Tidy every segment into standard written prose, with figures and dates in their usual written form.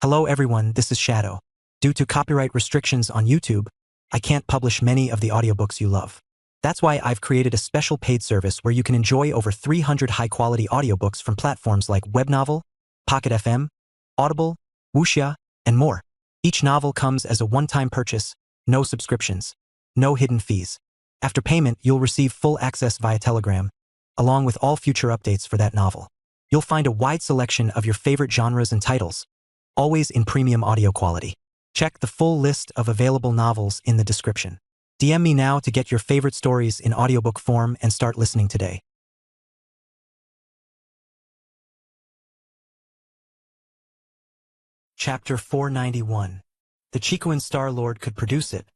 Hello everyone, this is Shadow. Due to copyright restrictions on YouTube, I can't publish many of the audiobooks you love. That's why I've created a special paid service where you can enjoy over 300 high-quality audiobooks from platforms like Webnovel, Pocket FM, Audible, Wuxia, and more. Each novel comes as a one-time purchase, no subscriptions, no hidden fees. After payment, you'll receive full access via Telegram, along with all future updates for that novel. You'll find a wide selection of your favorite genres and titles, always in premium audio quality. Check the full list of available novels in the description. DM me now to get your favorite stories in audiobook form and start listening today. Chapter 491. The Chikuan Star-Lord could produce it,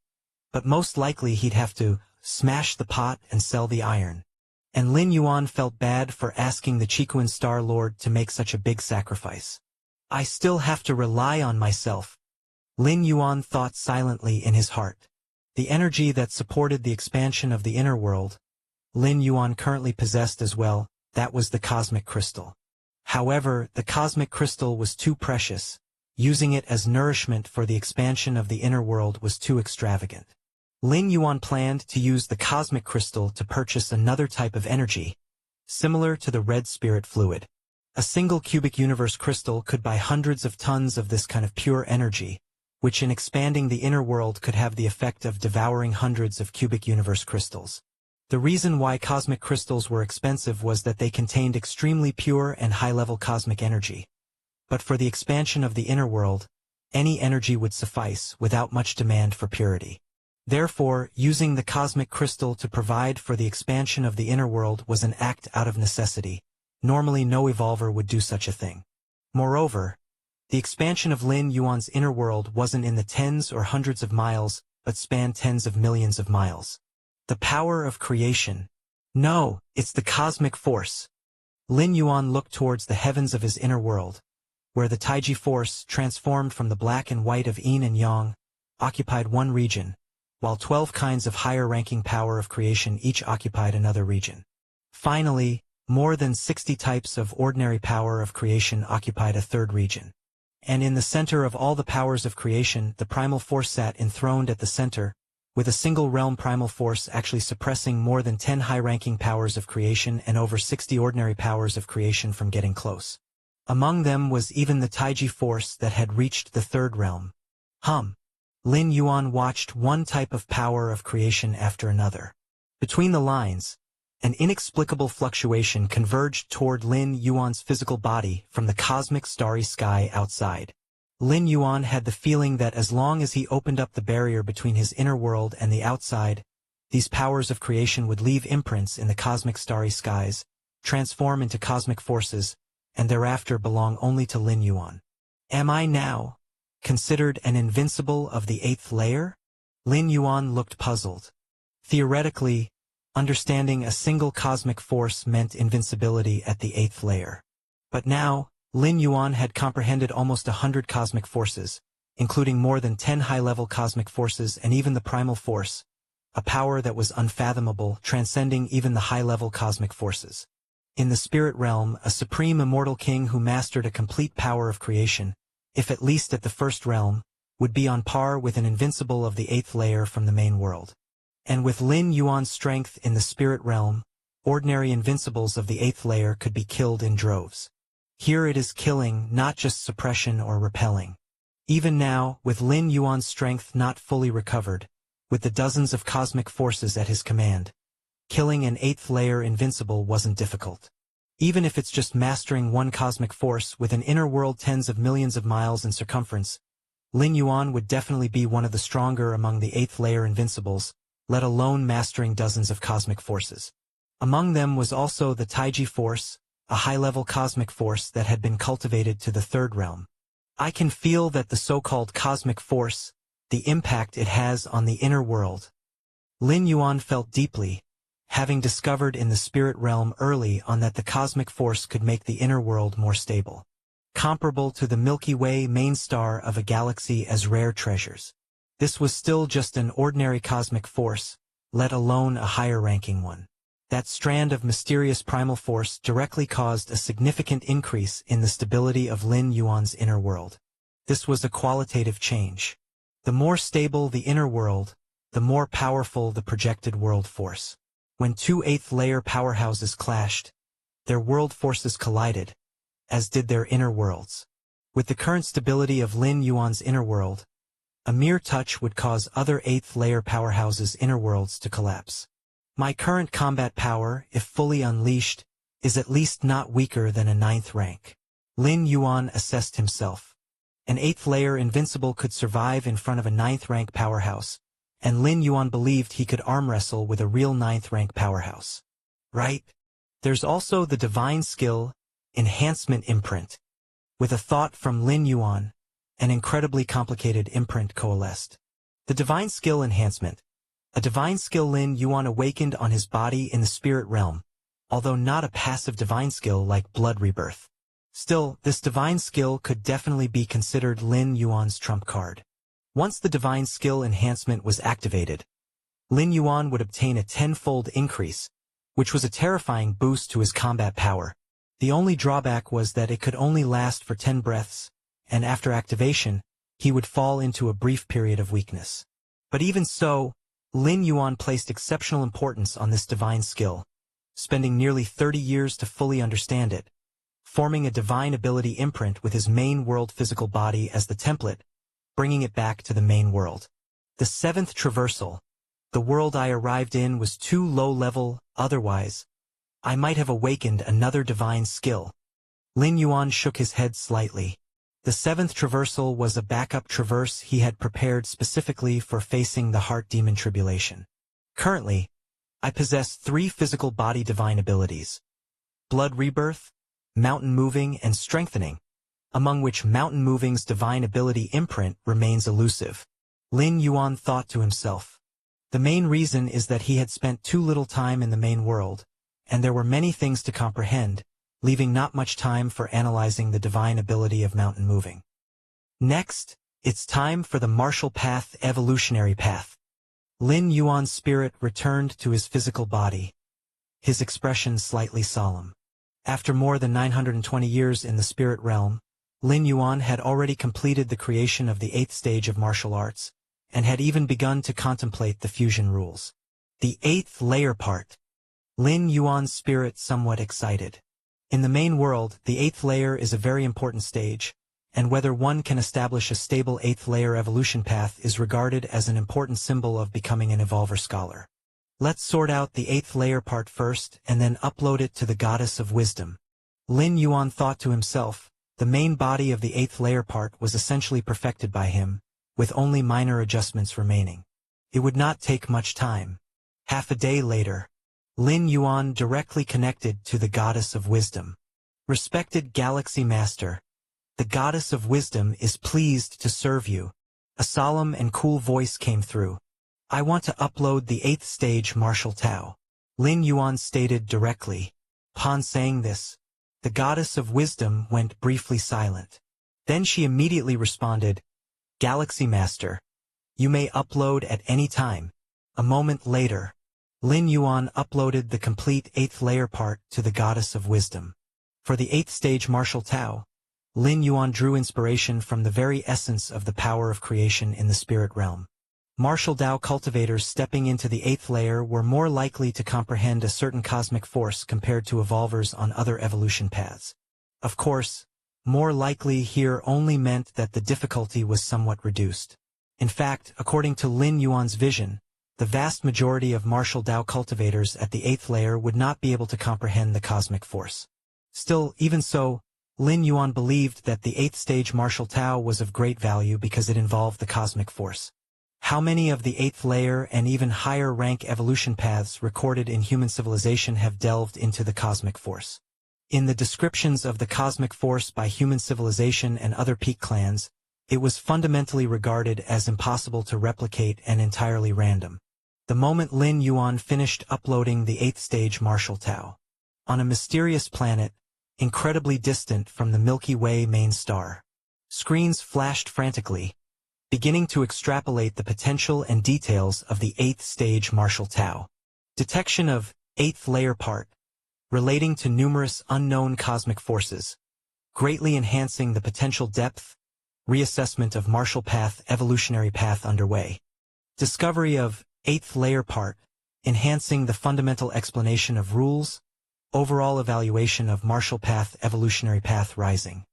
but most likely he'd have to smash the pot and sell the iron. And Lin Yuan felt bad for asking the Chikuan Star-Lord to make such a big sacrifice. I still have to rely on myself, Lin Yuan thought silently in his heart. The energy that supported the expansion of the inner world, Lin Yuan currently possessed as well, that was the cosmic crystal. However, the cosmic crystal was too precious. Using it as nourishment for the expansion of the inner world was too extravagant. Lin Yuan planned to use the cosmic crystal to purchase another type of energy, similar to the red spirit fluid. A single cubic universe crystal could buy hundreds of tons of this kind of pure energy, which in expanding the inner world could have the effect of devouring hundreds of cubic universe crystals. The reason why cosmic crystals were expensive was that they contained extremely pure and high-level cosmic energy. But for the expansion of the inner world, any energy would suffice without much demand for purity. Therefore, using the cosmic crystal to provide for the expansion of the inner world was an act out of necessity. Normally no evolver would do such a thing. Moreover, the expansion of Lin Yuan's inner world wasn't in the tens or hundreds of miles, but spanned tens of millions of miles. The power of creation. No, it's the cosmic force. Lin Yuan looked towards the heavens of his inner world, where the Taiji force, transformed from the black and white of yin and yang, occupied one region, while 12 kinds of higher-ranking power of creation each occupied another region. Finally, more than 60 types of ordinary power of creation occupied a third region. And in the center of all the powers of creation, the primal force sat enthroned at the center, with a single realm primal force actually suppressing more than 10 high-ranking powers of creation and over 60 ordinary powers of creation from getting close. Among them was even the Taiji force that had reached the third realm. Lin Yuan watched one type of power of creation after another. Between the lines, an inexplicable fluctuation converged toward Lin Yuan's physical body from the cosmic starry sky outside. Lin Yuan had the feeling that as long as he opened up the barrier between his inner world and the outside, these powers of creation would leave imprints in the cosmic starry skies, transform into cosmic forces, and thereafter belong only to Lin Yuan. Am I now considered an invincible of the 8th layer? Lin Yuan looked puzzled. Theoretically, understanding a single cosmic force meant invincibility at the 8th layer. But now, Lin Yuan had comprehended almost 100 cosmic forces, including more than 10 high-level cosmic forces and even the primal force, a power that was unfathomable, transcending even the high-level cosmic forces. In the spirit realm, a supreme immortal king who mastered a complete power of creation, if at least at the first realm, would be on par with an invincible of the 8th layer from the main world. And with Lin Yuan's strength in the spirit realm, ordinary invincibles of the 8th layer could be killed in droves. Here it is killing, not just suppression or repelling. Even now, with Lin Yuan's strength not fully recovered, with the dozens of cosmic forces at his command, killing an 8th layer invincible wasn't difficult. Even if it's just mastering one cosmic force with an inner world tens of millions of miles in circumference, Lin Yuan would definitely be one of the stronger among the 8th layer invincibles, let alone mastering dozens of cosmic forces. Among them was also the Taiji force, a high-level cosmic force that had been cultivated to the third realm. I can feel that the so-called cosmic force, the impact it has on the inner world. Lin Yuan felt deeply, having discovered in the spirit realm early on that the cosmic force could make the inner world more stable, comparable to the Milky Way main star of a galaxy as rare treasures. This was still just an ordinary cosmic force, let alone a higher-ranking one. That strand of mysterious primal force directly caused a significant increase in the stability of Lin Yuan's inner world. This was a qualitative change. The more stable the inner world, the more powerful the projected world force. When two eighth-layer powerhouses clashed, their world forces collided, as did their inner worlds. With the current stability of Lin Yuan's inner world, a mere touch would cause other eighth-layer powerhouses' inner worlds to collapse. My current combat power, if fully unleashed, is at least not weaker than a 9th rank. Lin Yuan assessed himself. An 8th-layer invincible could survive in front of a 9th rank powerhouse, and Lin Yuan believed he could arm wrestle with a real 9th rank powerhouse. Right? There's also the divine skill, enhancement imprint. With a thought from Lin Yuan, an incredibly complicated imprint coalesced. The divine skill enhancement. A divine skill Lin Yuan awakened on his body in the spirit realm, although not a passive divine skill like blood rebirth. Still, this divine skill could definitely be considered Lin Yuan's trump card. Once the divine skill enhancement was activated, Lin Yuan would obtain a 10-fold increase, which was a terrifying boost to his combat power. The only drawback was that it could only last for 10 breaths, and after activation, he would fall into a brief period of weakness. But even so, Lin Yuan placed exceptional importance on this divine skill, spending nearly 30 years to fully understand it, forming a divine ability imprint with his main world physical body as the template, bringing it back to the main world. The 7th traversal. The world I arrived in was too low-level, otherwise, I might have awakened another divine skill. Lin Yuan shook his head slightly. The 7th traversal was a backup traverse he had prepared specifically for facing the heart demon tribulation. Currently, I possess 3 physical body divine abilities: blood rebirth, mountain moving, and strengthening, among which mountain moving's divine ability imprint remains elusive. Lin Yuan thought to himself. The main reason is that he had spent too little time in the main world, and there were many things to comprehend, leaving not much time for analyzing the divine ability of mountain moving. Next, it's time for the martial path evolutionary path. Lin Yuan's spirit returned to his physical body, his expression slightly solemn. After more than 920 years in the spirit realm, Lin Yuan had already completed the creation of the 8th stage of martial arts, and had even begun to contemplate the fusion rules. The 8th layer part. Lin Yuan's spirit somewhat excited. In the main world, the 8th layer is a very important stage, and whether one can establish a stable 8th layer evolution path is regarded as an important symbol of becoming an evolver scholar. Let's sort out the 8th layer part first and then upload it to the Goddess of Wisdom. Lin Yuan thought to himself, the main body of the 8th layer part was essentially perfected by him, with only minor adjustments remaining. It would not take much time. Half a day later, Lin Yuan directly connected to the Goddess of Wisdom. Respected Galaxy Master, the Goddess of Wisdom is pleased to serve you. A solemn and cool voice came through. I want to upload the 8th stage martial Tao. Lin Yuan stated directly. Upon saying this, the Goddess of Wisdom went briefly silent. Then she immediately responded, Galaxy Master, you may upload at any time. A moment later, Lin Yuan uploaded the complete 8th layer part to the Goddess of Wisdom. For the 8th stage martial Tao, Lin Yuan drew inspiration from the very essence of the power of creation in the spirit realm. Martial Tao cultivators stepping into the 8th layer were more likely to comprehend a certain cosmic force compared to evolvers on other evolution paths. Of course, more likely here only meant that the difficulty was somewhat reduced. In fact, according to Lin Yuan's vision, the vast majority of martial Tao cultivators at the 8th layer would not be able to comprehend the cosmic force. Still, even so, Lin Yuan believed that the 8th stage martial Tao was of great value because it involved the cosmic force. How many of the 8th layer and even higher rank evolution paths recorded in human civilization have delved into the cosmic force? In the descriptions of the cosmic force by human civilization and other peak clans, it was fundamentally regarded as impossible to replicate and entirely random. The moment Lin Yuan finished uploading the 8th stage martial Tao, on a mysterious planet, incredibly distant from the Milky Way main star, screens flashed frantically, beginning to extrapolate the potential and details of the 8th stage martial Tao. Detection of 8th layer part, relating to numerous unknown cosmic forces, greatly enhancing the potential depth, reassessment of Marshall Path evolutionary path underway. Discovery of 8th layer part, enhancing the fundamental explanation of rules, overall evaluation of Marshall Path evolutionary path rising.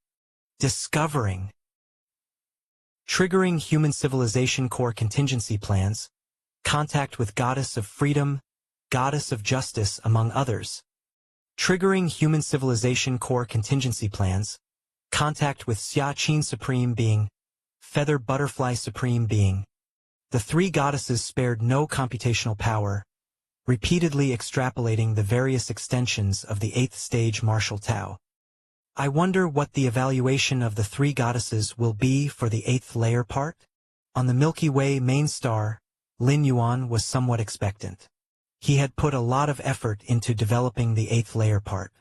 Discovering. Triggering human civilization core contingency plans, contact with goddess of freedom, goddess of justice, among others. Triggering human civilization core contingency plans, contact with Xia Qin Supreme Being, Feather Butterfly Supreme Being. The three goddesses spared no computational power, repeatedly extrapolating the various extensions of the 8th stage Marshall Tao. I wonder what the evaluation of the three goddesses will be for the 8th layer part? On the Milky Way main star, Lin Yuan was somewhat expectant. He had put a lot of effort into developing the 8th layer part.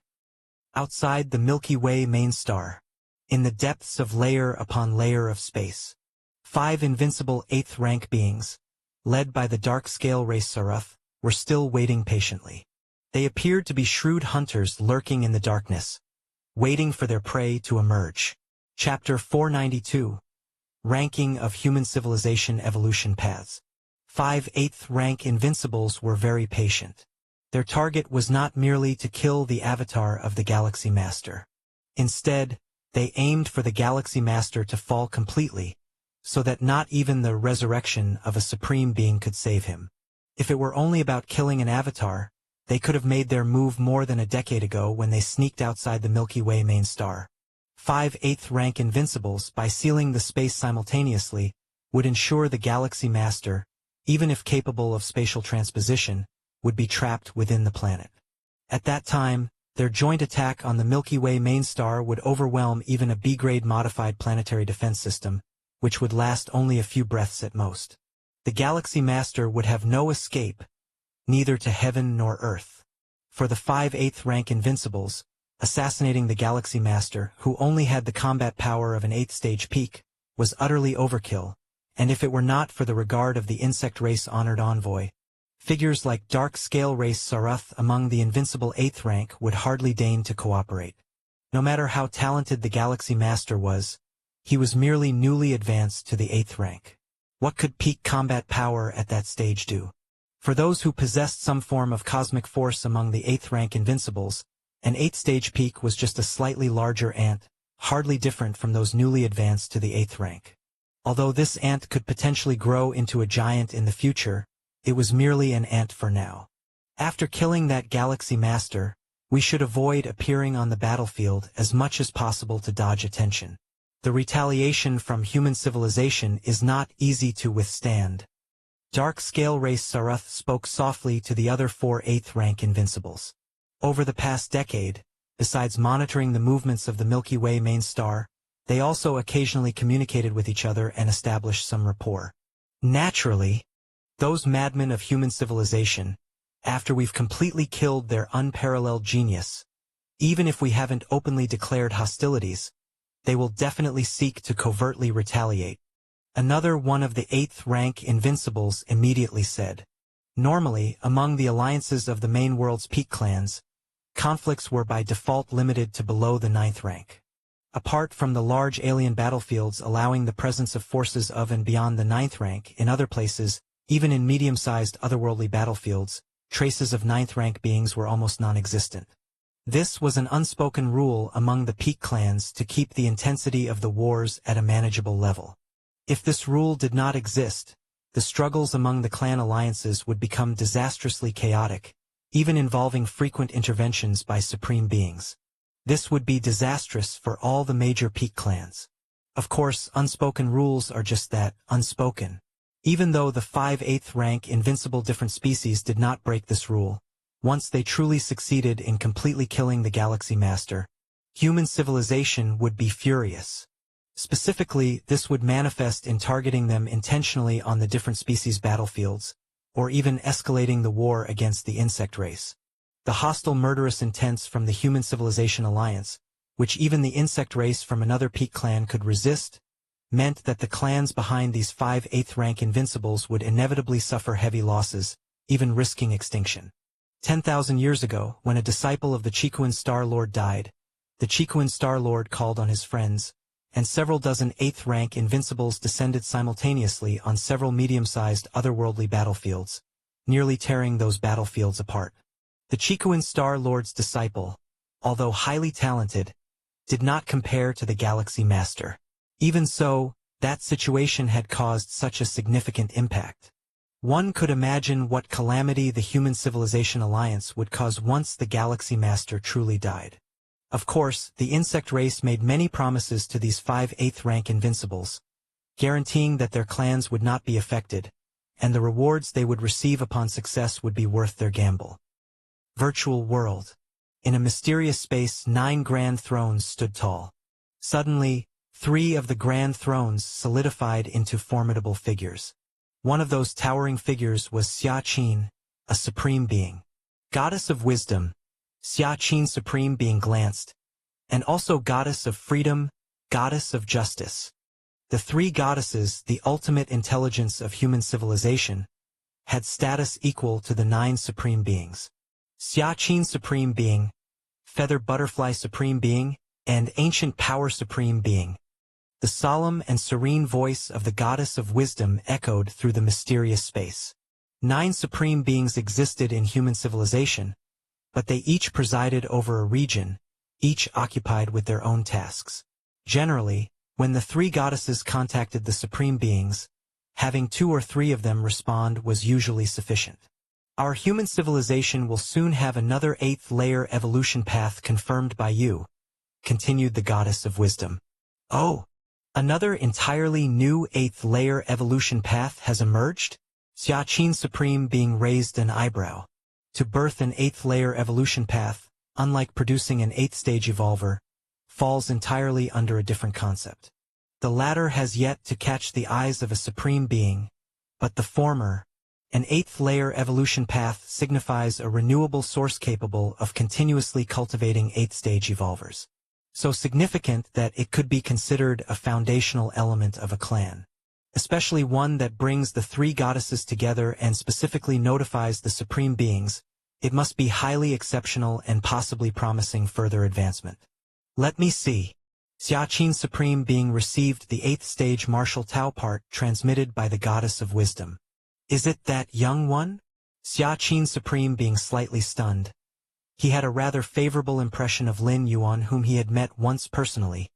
Outside the Milky Way main star, in the depths of layer upon layer of space, 5 invincible 8th rank beings, led by the dark scale race Sarath, were still waiting patiently. They appeared to be shrewd hunters lurking in the darkness, waiting for their prey to emerge. Chapter 492. Ranking of Human Civilization Evolution Paths. 5 8th rank invincibles were very patient. Their target was not merely to kill the avatar of the Galaxy Master. Instead, they aimed for the Galaxy Master to fall completely, so that not even the resurrection of a Supreme Being could save him. If it were only about killing an avatar, they could have made their move more than a decade ago when they sneaked outside the Milky Way main star. 5 8th rank invincibles, by sealing the space simultaneously, would ensure the Galaxy Master, even if capable of spatial transposition, would be trapped within the planet. At that time, their joint attack on the Milky Way main star would overwhelm even a B-grade modified planetary defense system, which would last only a few breaths at most. The Galaxy Master would have no escape, neither to heaven nor earth. For the 5 8th rank invincibles, assassinating the Galaxy Master, who only had the combat power of an 8th stage peak, was utterly overkill, and if it were not for the regard of the insect race honored envoy, figures like dark scale race Sarath among the invincible 8th rank would hardly deign to cooperate. No matter how talented the Galaxy Master was, he was merely newly advanced to the 8th rank. What could peak combat power at that stage do? For those who possessed some form of cosmic force among the 8th rank invincibles, an 8th stage peak was just a slightly larger ant, hardly different from those newly advanced to the 8th rank. Although this ant could potentially grow into a giant in the future, it was merely an ant for now. After killing that Galaxy Master, we should avoid appearing on the battlefield as much as possible to dodge attention. The retaliation from human civilization is not easy to withstand. Dark Scale Race Sarath spoke softly to the other 4 8th rank invincibles. Over the past decade, besides monitoring the movements of the Milky Way main star, they also occasionally communicated with each other and established some rapport. Naturally, those madmen of human civilization, after we've completely killed their unparalleled genius, even if we haven't openly declared hostilities, they will definitely seek to covertly retaliate. Another one of the 8th rank invincibles immediately said. Normally, among the alliances of the main world's peak clans, conflicts were by default limited to below the 9th rank. Apart from the large alien battlefields allowing the presence of forces of and beyond the 9th rank, in other places, even in medium-sized otherworldly battlefields, traces of 9th rank beings were almost non-existent. This was an unspoken rule among the peak clans to keep the intensity of the wars at a manageable level. If this rule did not exist, the struggles among the clan alliances would become disastrously chaotic, even involving frequent interventions by supreme beings. This would be disastrous for all the major peak clans. Of course, unspoken rules are just that, unspoken. Even though the 5 8th rank invincible different species did not break this rule, once they truly succeeded in completely killing the Galaxy Master, human civilization would be furious. Specifically, this would manifest in targeting them intentionally on the different species' battlefields, or even escalating the war against the insect race. The hostile murderous intents from the Human Civilization Alliance, which even the insect race from another peak clan could resist, meant that the clans behind these 5 8th rank invincibles would inevitably suffer heavy losses, even risking extinction. 10,000 years ago, when a disciple of the Chikuan Star Lord died, the Chikuan Star Lord called on his friends, and several dozen 8th rank invincibles descended simultaneously on several medium-sized otherworldly battlefields, nearly tearing those battlefields apart. The Chikuin Star Lord's disciple, although highly talented, did not compare to the Galaxy Master. Even so, that situation had caused such a significant impact. One could imagine what calamity the Human Civilization Alliance would cause once the Galaxy Master truly died. Of course, the insect race made many promises to these 5 8th rank invincibles, guaranteeing that their clans would not be affected, and the rewards they would receive upon success would be worth their gamble. Virtual world. In a mysterious space, 9 grand thrones stood tall. Suddenly, 3 of the grand thrones solidified into formidable figures. One of those towering figures was Xia Qin, a supreme being. Goddess of wisdom, Xia Qin supreme being glanced, and also goddess of freedom, goddess of justice. The 3 goddesses, the ultimate intelligence of human civilization, had status equal to the 9 supreme beings. Xia Qin supreme being, feather butterfly supreme being, and ancient power supreme being. The solemn and serene voice of the goddess of wisdom echoed through the mysterious space. 9 supreme beings existed in human civilization, but they each presided over a region, each occupied with their own tasks. Generally, when the 3 goddesses contacted the supreme beings, having 2 or 3 of them respond was usually sufficient. Our human civilization will soon have another 8th layer evolution path confirmed by you, continued the goddess of wisdom. Oh! Another entirely new 8th layer evolution path has emerged? Xia Qin Supreme being raised an eyebrow. To birth an 8th layer evolution path, unlike producing an 8th stage evolver, falls entirely under a different concept. The latter has yet to catch the eyes of a supreme being, but the former, an 8th layer evolution path, signifies a renewable source capable of continuously cultivating 8th stage evolvers. So significant that it could be considered a foundational element of a clan, especially one that brings the 3 goddesses together and specifically notifies the supreme beings. It must be highly exceptional and possibly promising further advancement. Let me see. Xia Qin Supreme being received the 8th stage martial Tao part transmitted by the goddess of wisdom. Is it that young one? Xia Qin Supreme being slightly stunned. He had a rather favorable impression of Lin Yuan, whom he had met once personally,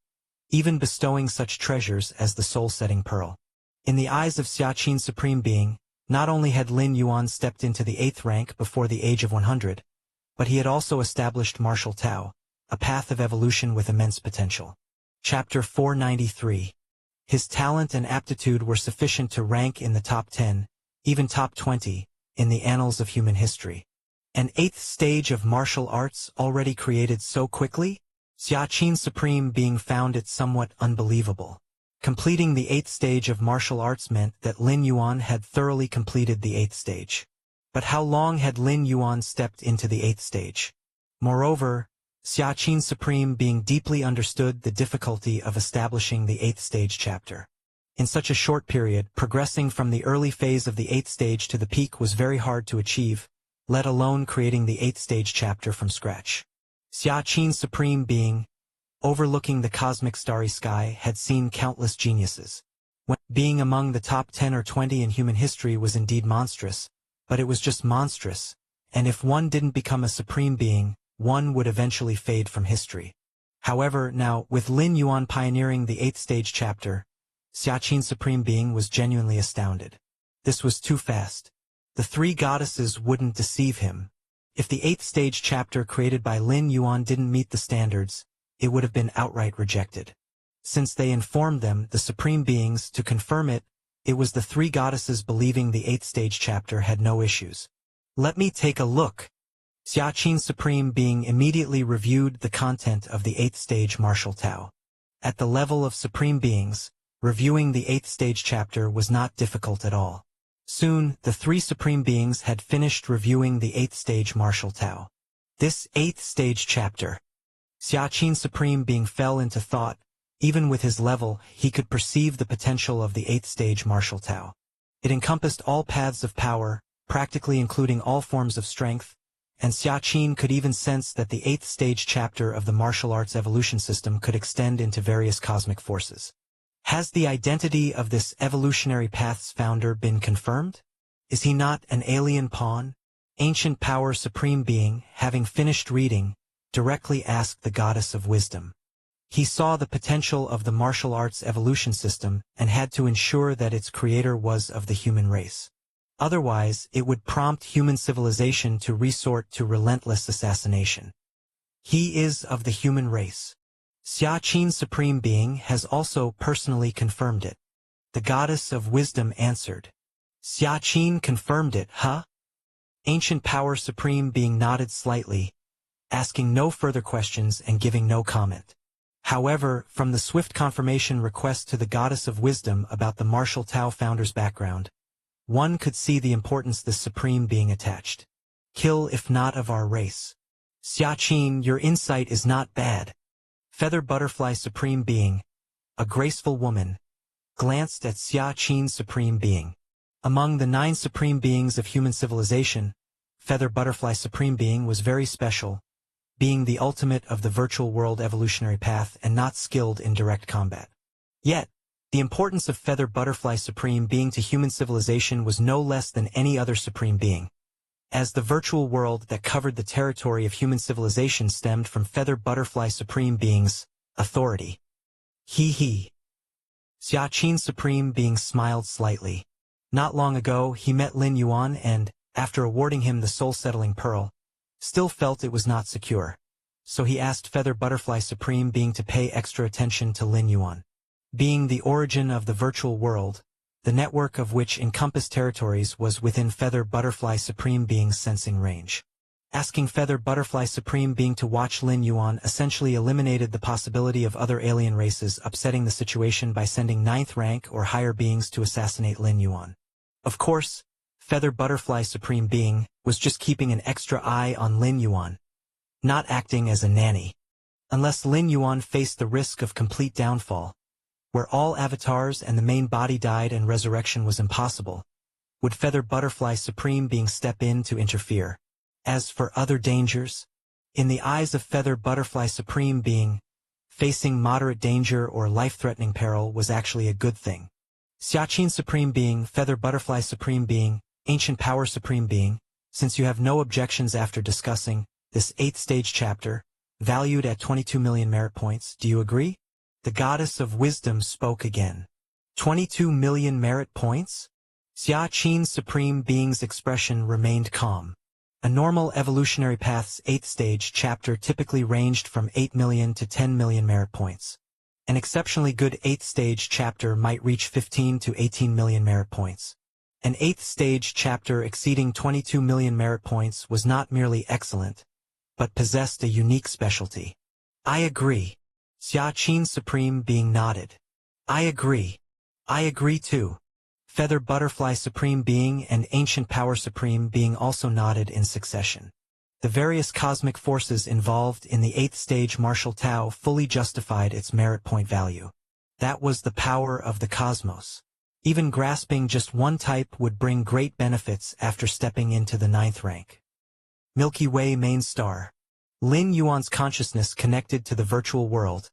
even bestowing such treasures as the soul-setting pearl. In the eyes of Xia Qin Supreme Being, not only had Lin Yuan stepped into the 8th rank before the age of 100, but he had also established martial Tao, a path of evolution with immense potential. Chapter 493. His talent and aptitude were sufficient to rank in the top 10, even top 20, in the annals of human history. An 8th stage of martial arts already created so quickly? Xia Qin Supreme Being found it somewhat unbelievable. Completing the 8th stage of martial arts meant that Lin Yuan had thoroughly completed the 8th stage. But how long had Lin Yuan stepped into the 8th stage? Moreover, Xia Qin Supreme Being deeply understood the difficulty of establishing the 8th stage chapter. In such a short period, progressing from the early phase of the 8th stage to the peak was very hard to achieve, let alone creating the 8th stage chapter from scratch. Xia Qin Supreme Being, overlooking the cosmic starry sky, had seen countless geniuses. Being among the top 10 or 20 in human history was indeed monstrous, but it was just monstrous, and if one didn't become a supreme being, one would eventually fade from history. However, now, with Lin Yuan pioneering the 8th stage chapter, Xia Qin Supreme Being was genuinely astounded. This was too fast. The 3 goddesses wouldn't deceive him. If the 8th stage chapter created by Lin Yuan didn't meet the standards, it would have been outright rejected. Since they informed them, the supreme beings, to confirm it, it was the 3 goddesses believing the 8th stage chapter had no issues. Let me take a look. Xia Qin Supreme Being immediately reviewed the content of the 8th stage martial Tao. At the level of supreme beings, reviewing the 8th stage chapter was not difficult at all. Soon, the 3 supreme beings had finished reviewing the 8th stage martial Tao. This 8th stage chapter. Xia Qin Supreme Being fell into thought. Even with his level, he could perceive the potential of the 8th stage martial Tao. It encompassed all paths of power, practically including all forms of strength, and Xiaqin could even sense that the 8th stage chapter of the martial arts evolution system could extend into various cosmic forces. Has the identity of this evolutionary path's founder been confirmed? Is he not an alien pawn? Ancient Power Supreme Being, having finished reading, directly asked the Goddess of Wisdom. He saw the potential of the martial arts evolution system and had to ensure that its creator was of the human race. Otherwise, it would prompt human civilization to resort to relentless assassination. He is of the human race. Xiaqin Supreme Being has also personally confirmed it. The Goddess of Wisdom answered. Xiaqin confirmed it, huh? Ancient Power Supreme Being nodded slightly, asking no further questions and giving no comment. However, from the swift confirmation request to the Goddess of Wisdom about the martial Tao founder's background, one could see the importance the Supreme Being attached. Kill if not of our race. Xiaqin, your insight is not bad. Feather Butterfly Supreme Being, a graceful woman, glanced at Xiaqin Supreme Being. Among the 9 Supreme Beings of human civilization, Feather Butterfly Supreme Being was very special, being the ultimate of the virtual world evolutionary path and not skilled in direct combat. Yet, the importance of Feather Butterfly Supreme Being to human civilization was no less than any other Supreme Being, as the virtual world that covered the territory of human civilization stemmed from Feather Butterfly Supreme Being's authority. He. Xiaqin Supreme Being smiled slightly. Not long ago, he met Lin Yuan and, after awarding him the soul-settling pearl, still felt it was not secure. So he asked Feather Butterfly Supreme Being to pay extra attention to Lin Yuan. Being the origin of the virtual world, the network of which encompassed territories was within Feather Butterfly Supreme Being's sensing range. Asking Feather Butterfly Supreme Being to watch Lin Yuan essentially eliminated the possibility of other alien races upsetting the situation by sending 9th rank or higher beings to assassinate Lin Yuan. Of course, Feather Butterfly Supreme Being was just keeping an extra eye on Lin Yuan, not acting as a nanny. Unless Lin Yuan faced the risk of complete downfall, where all avatars and the main body died and resurrection was impossible, would Feather Butterfly Supreme Being step in to interfere. As for other dangers, in the eyes of Feather Butterfly Supreme Being, facing moderate danger or life-threatening peril was actually a good thing. Xiaqin Supreme Being, Feather Butterfly Supreme Being, Ancient Power Supreme Being, since you have no objections after discussing this 8th stage chapter, valued at 22 million merit points, do you agree? The Goddess of Wisdom spoke again. 22 million merit points? Xiaqin Supreme Being's expression remained calm. A normal evolutionary path's 8th stage chapter typically ranged from 8 million to 10 million merit points. An exceptionally good 8th stage chapter might reach 15 to 18 million merit points. An 8th stage chapter exceeding 22 million merit points was not merely excellent, but possessed a unique specialty. I agree. Xiaqin Supreme Being nodded. I agree. I agree too. Feather Butterfly Supreme Being and Ancient Power Supreme Being also nodded in succession. The various cosmic forces involved in the 8th stage martial Tao fully justified its merit point value. That was the power of the cosmos. Even grasping just one type would bring great benefits after stepping into the 9th rank. Milky Way main star. Lin Yuan's consciousness connected to the virtual world,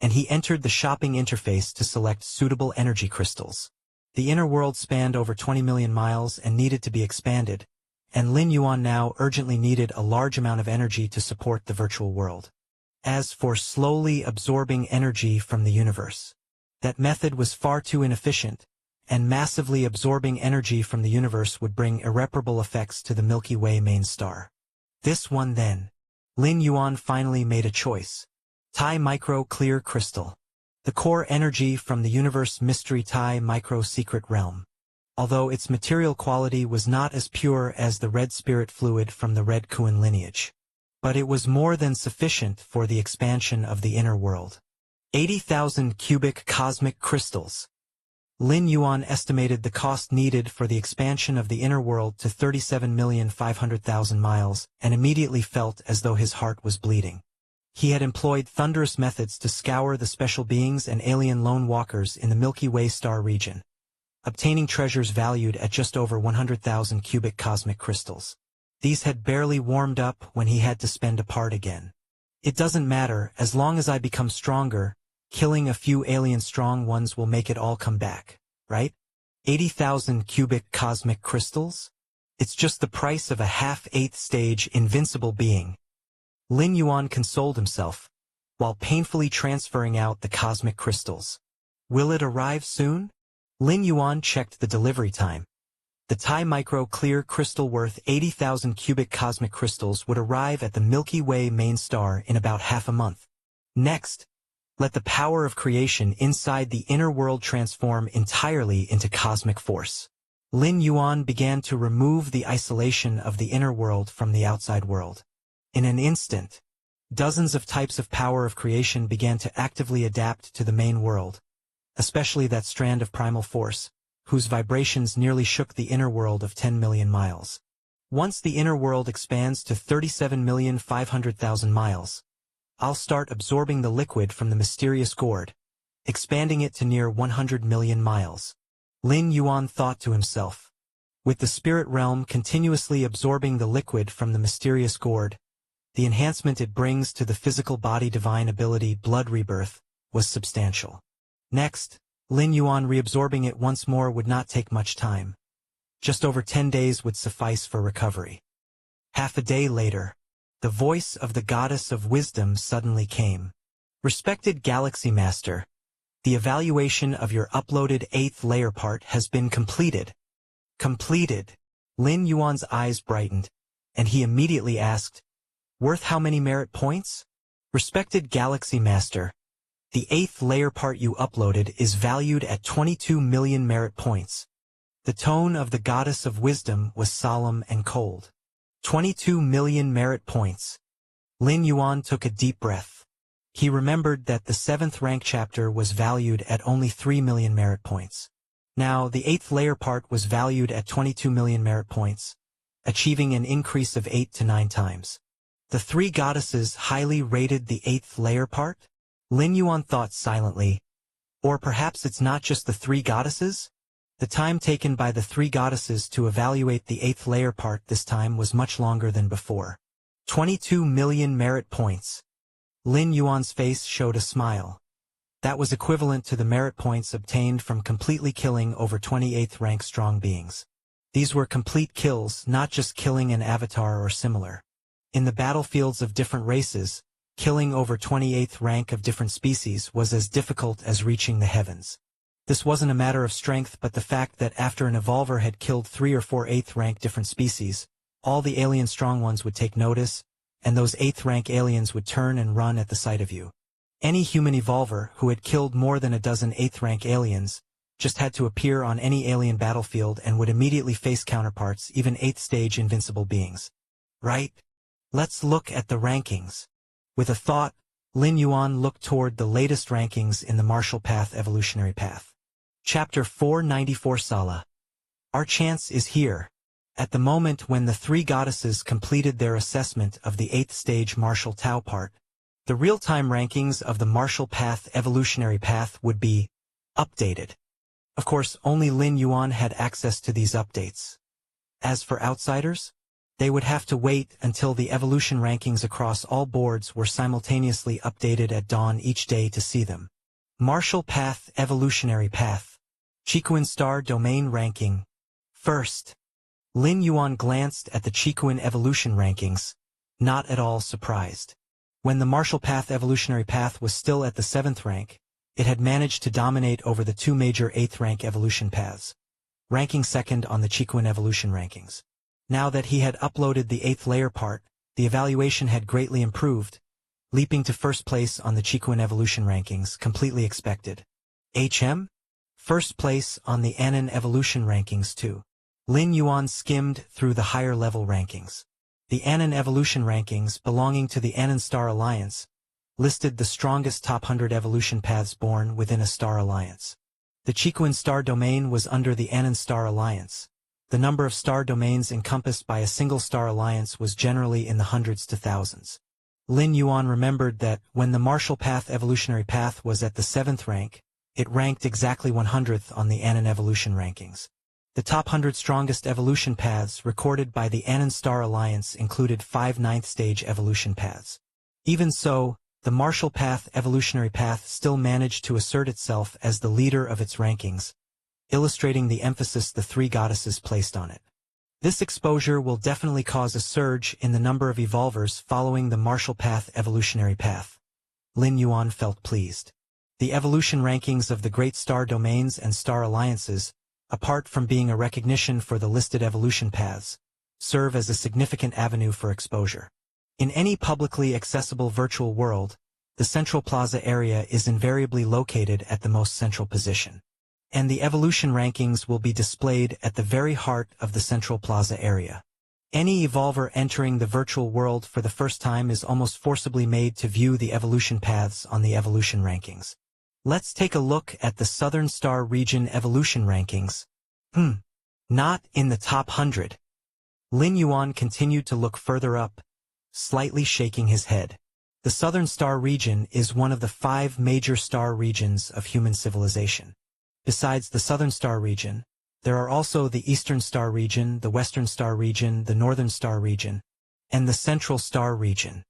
and he entered the shopping interface to select suitable energy crystals. The inner world spanned over 20 million miles and needed to be expanded, and Lin Yuan now urgently needed a large amount of energy to support the virtual world. As for slowly absorbing energy from the universe, that method was far too inefficient, and massively absorbing energy from the universe would bring irreparable effects to the Milky Way main star. This one then. Lin Yuan finally made a choice. Tai Micro Clear Crystal. The core energy from the universe mystery Tai Micro Secret Realm. Although its material quality was not as pure as the red spirit fluid from the Red Kuan lineage. But it was more than sufficient for the expansion of the inner world. 80,000 cubic cosmic crystals. Lin Yuan estimated the cost needed for the expansion of the inner world to 37,500,000 miles, and immediately felt as though his heart was bleeding. He had employed thunderous methods to scour the special beings and alien lone walkers in the Milky Way star region, obtaining treasures valued at just over 100,000 cubic cosmic crystals. These had barely warmed up when he had to spend a part again. It doesn't matter, as long as I become stronger, killing a few alien strong ones will make it all come back, right? 80,000 cubic cosmic crystals? It's just the price of a half-eighth stage invincible being. Lin Yuan consoled himself, while painfully transferring out the cosmic crystals. Will it arrive soon? Lin Yuan checked the delivery time. The Thai Micro Clear crystal worth 80,000 cubic cosmic crystals would arrive at the Milky Way main star in about half a month. Next, let the power of creation inside the inner world transform entirely into cosmic force. Lin Yuan began to remove the isolation of the inner world from the outside world. In an instant, dozens of types of power of creation began to actively adapt to the main world, especially that strand of primal force, whose vibrations nearly shook the inner world of 10 million miles. Once the inner world expands to 37,500,000 miles, I'll start absorbing the liquid from the mysterious gourd, expanding it to near 100 million miles. Lin Yuan thought to himself. With the spirit realm continuously absorbing the liquid from the mysterious gourd, the enhancement it brings to the physical body divine ability blood rebirth was substantial. Next, Lin Yuan reabsorbing it once more would not take much time. Just over 10 days would suffice for recovery. Half a day later, the voice of the goddess of wisdom suddenly came. Respected Galaxy Master, the evaluation of your uploaded 8th layer part has been completed. Completed. Lin Yuan's eyes brightened, and he immediately asked, worth how many merit points? Respected Galaxy Master, the 8th layer part you uploaded is valued at 22 million merit points. The tone of the goddess of wisdom was solemn and cold. 22 million merit points. Lin Yuan took a deep breath. He remembered that the 7th rank chapter was valued at only 3 million merit points. Now, the 8th layer part was valued at 22 million merit points, achieving an increase of 8 to 9 times. The 3 goddesses highly rated the 8th layer part? Lin Yuan thought silently. Or perhaps it's not just the 3 goddesses? The time taken by the 3 goddesses to evaluate the 8th layer part this time was much longer than before. 22 million merit points. Lin Yuan's face showed a smile. That was equivalent to the merit points obtained from completely killing over 28th rank strong beings. These were complete kills, not just killing an avatar or similar. In the battlefields of different races, killing over 28th rank of different species was as difficult as reaching the heavens. This wasn't a matter of strength but the fact that after an evolver had killed 3 or 4 8th rank different species, all the alien strong ones would take notice, and those 8th rank aliens would turn and run at the sight of you. Any human evolver who had killed more than a dozen 8th rank aliens just had to appear on any alien battlefield and would immediately face counterparts, even 8th stage invincible beings. Right? Let's look at the rankings. With a thought, Lin Yuan looked toward the latest rankings in the Martial Path Evolutionary Path. Chapter 494 Sala. Our chance is here. At the moment when the 3 goddesses completed their assessment of the 8th stage Martial Tao part, the real-time rankings of the Martial Path Evolutionary Path would be updated. Of course, only Lin Yuan had access to these updates. As for outsiders, they would have to wait until the evolution rankings across all boards were simultaneously updated at dawn each day to see them. Martial Path Evolutionary Path. Chiquan Star Domain Ranking. First. Lin Yuan glanced at the Chiquan Evolution rankings, not at all surprised. When the Martial Path Evolutionary Path was still at the 7th rank, it had managed to dominate over the 2 major 8th rank evolution paths, ranking second on the Chiquan Evolution rankings. Now that he had uploaded the 8th layer part, the evaluation had greatly improved, leaping to first place on the Chiquan Evolution rankings, completely expected. HM? First place on the Anon Evolution rankings too. Lin Yuan skimmed through the higher level rankings. The Anon Evolution rankings belonging to the Anon Star Alliance listed the strongest top 100 evolution paths born within a star alliance. The Chiquan Star Domain was under the Anon Star Alliance. The number of star domains encompassed by a single star alliance was generally in the hundreds to thousands. Lin Yuan remembered that when the Martial Path Evolutionary Path was at the 7th rank, it ranked exactly 100th on the Anon Evolution rankings. The top 100 strongest evolution paths recorded by the Anand Star Alliance included 5 ninth-stage evolution paths. Even so, the Marshall Path evolutionary path still managed to assert itself as the leader of its rankings, illustrating the emphasis the three goddesses placed on it. This exposure will definitely cause a surge in the number of evolvers following the Marshall Path evolutionary path. Lin Yuan felt pleased. The evolution rankings of the great star domains and star alliances, apart from being a recognition for the listed evolution paths, serve as a significant avenue for exposure. In any publicly accessible virtual world, the Central Plaza area is invariably located at the most central position. And the evolution rankings will be displayed at the very heart of the Central Plaza area. Any evolver entering the virtual world for the first time is almost forcibly made to view the evolution paths on the evolution rankings. Let's take a look at the Southern Star Region evolution rankings. Not in the top 100. Lin Yuan continued to look further up, slightly shaking his head. The Southern Star Region is one of the 5 major star regions of human civilization. Besides the Southern Star Region, there are also the Eastern Star Region, the Western Star Region, the Northern Star Region, and the Central Star Region.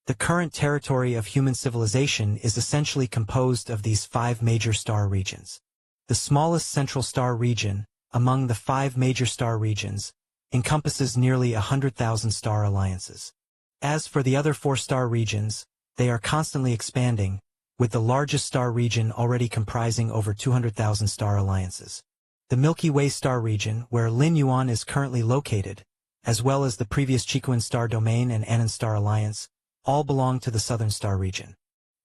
The current territory of human civilization is essentially composed of these 5 major star regions. The smallest Central Star Region, among the 5 major star regions, encompasses nearly 100,000 star alliances. As for the other 4 star regions, they are constantly expanding, with the largest star region already comprising over 200,000 star alliances. The Milky Way star region, where Lin Yuan is currently located, as well as the previous Chicoan star domain and Anand Star Alliance, all belong to the Southern Star Region.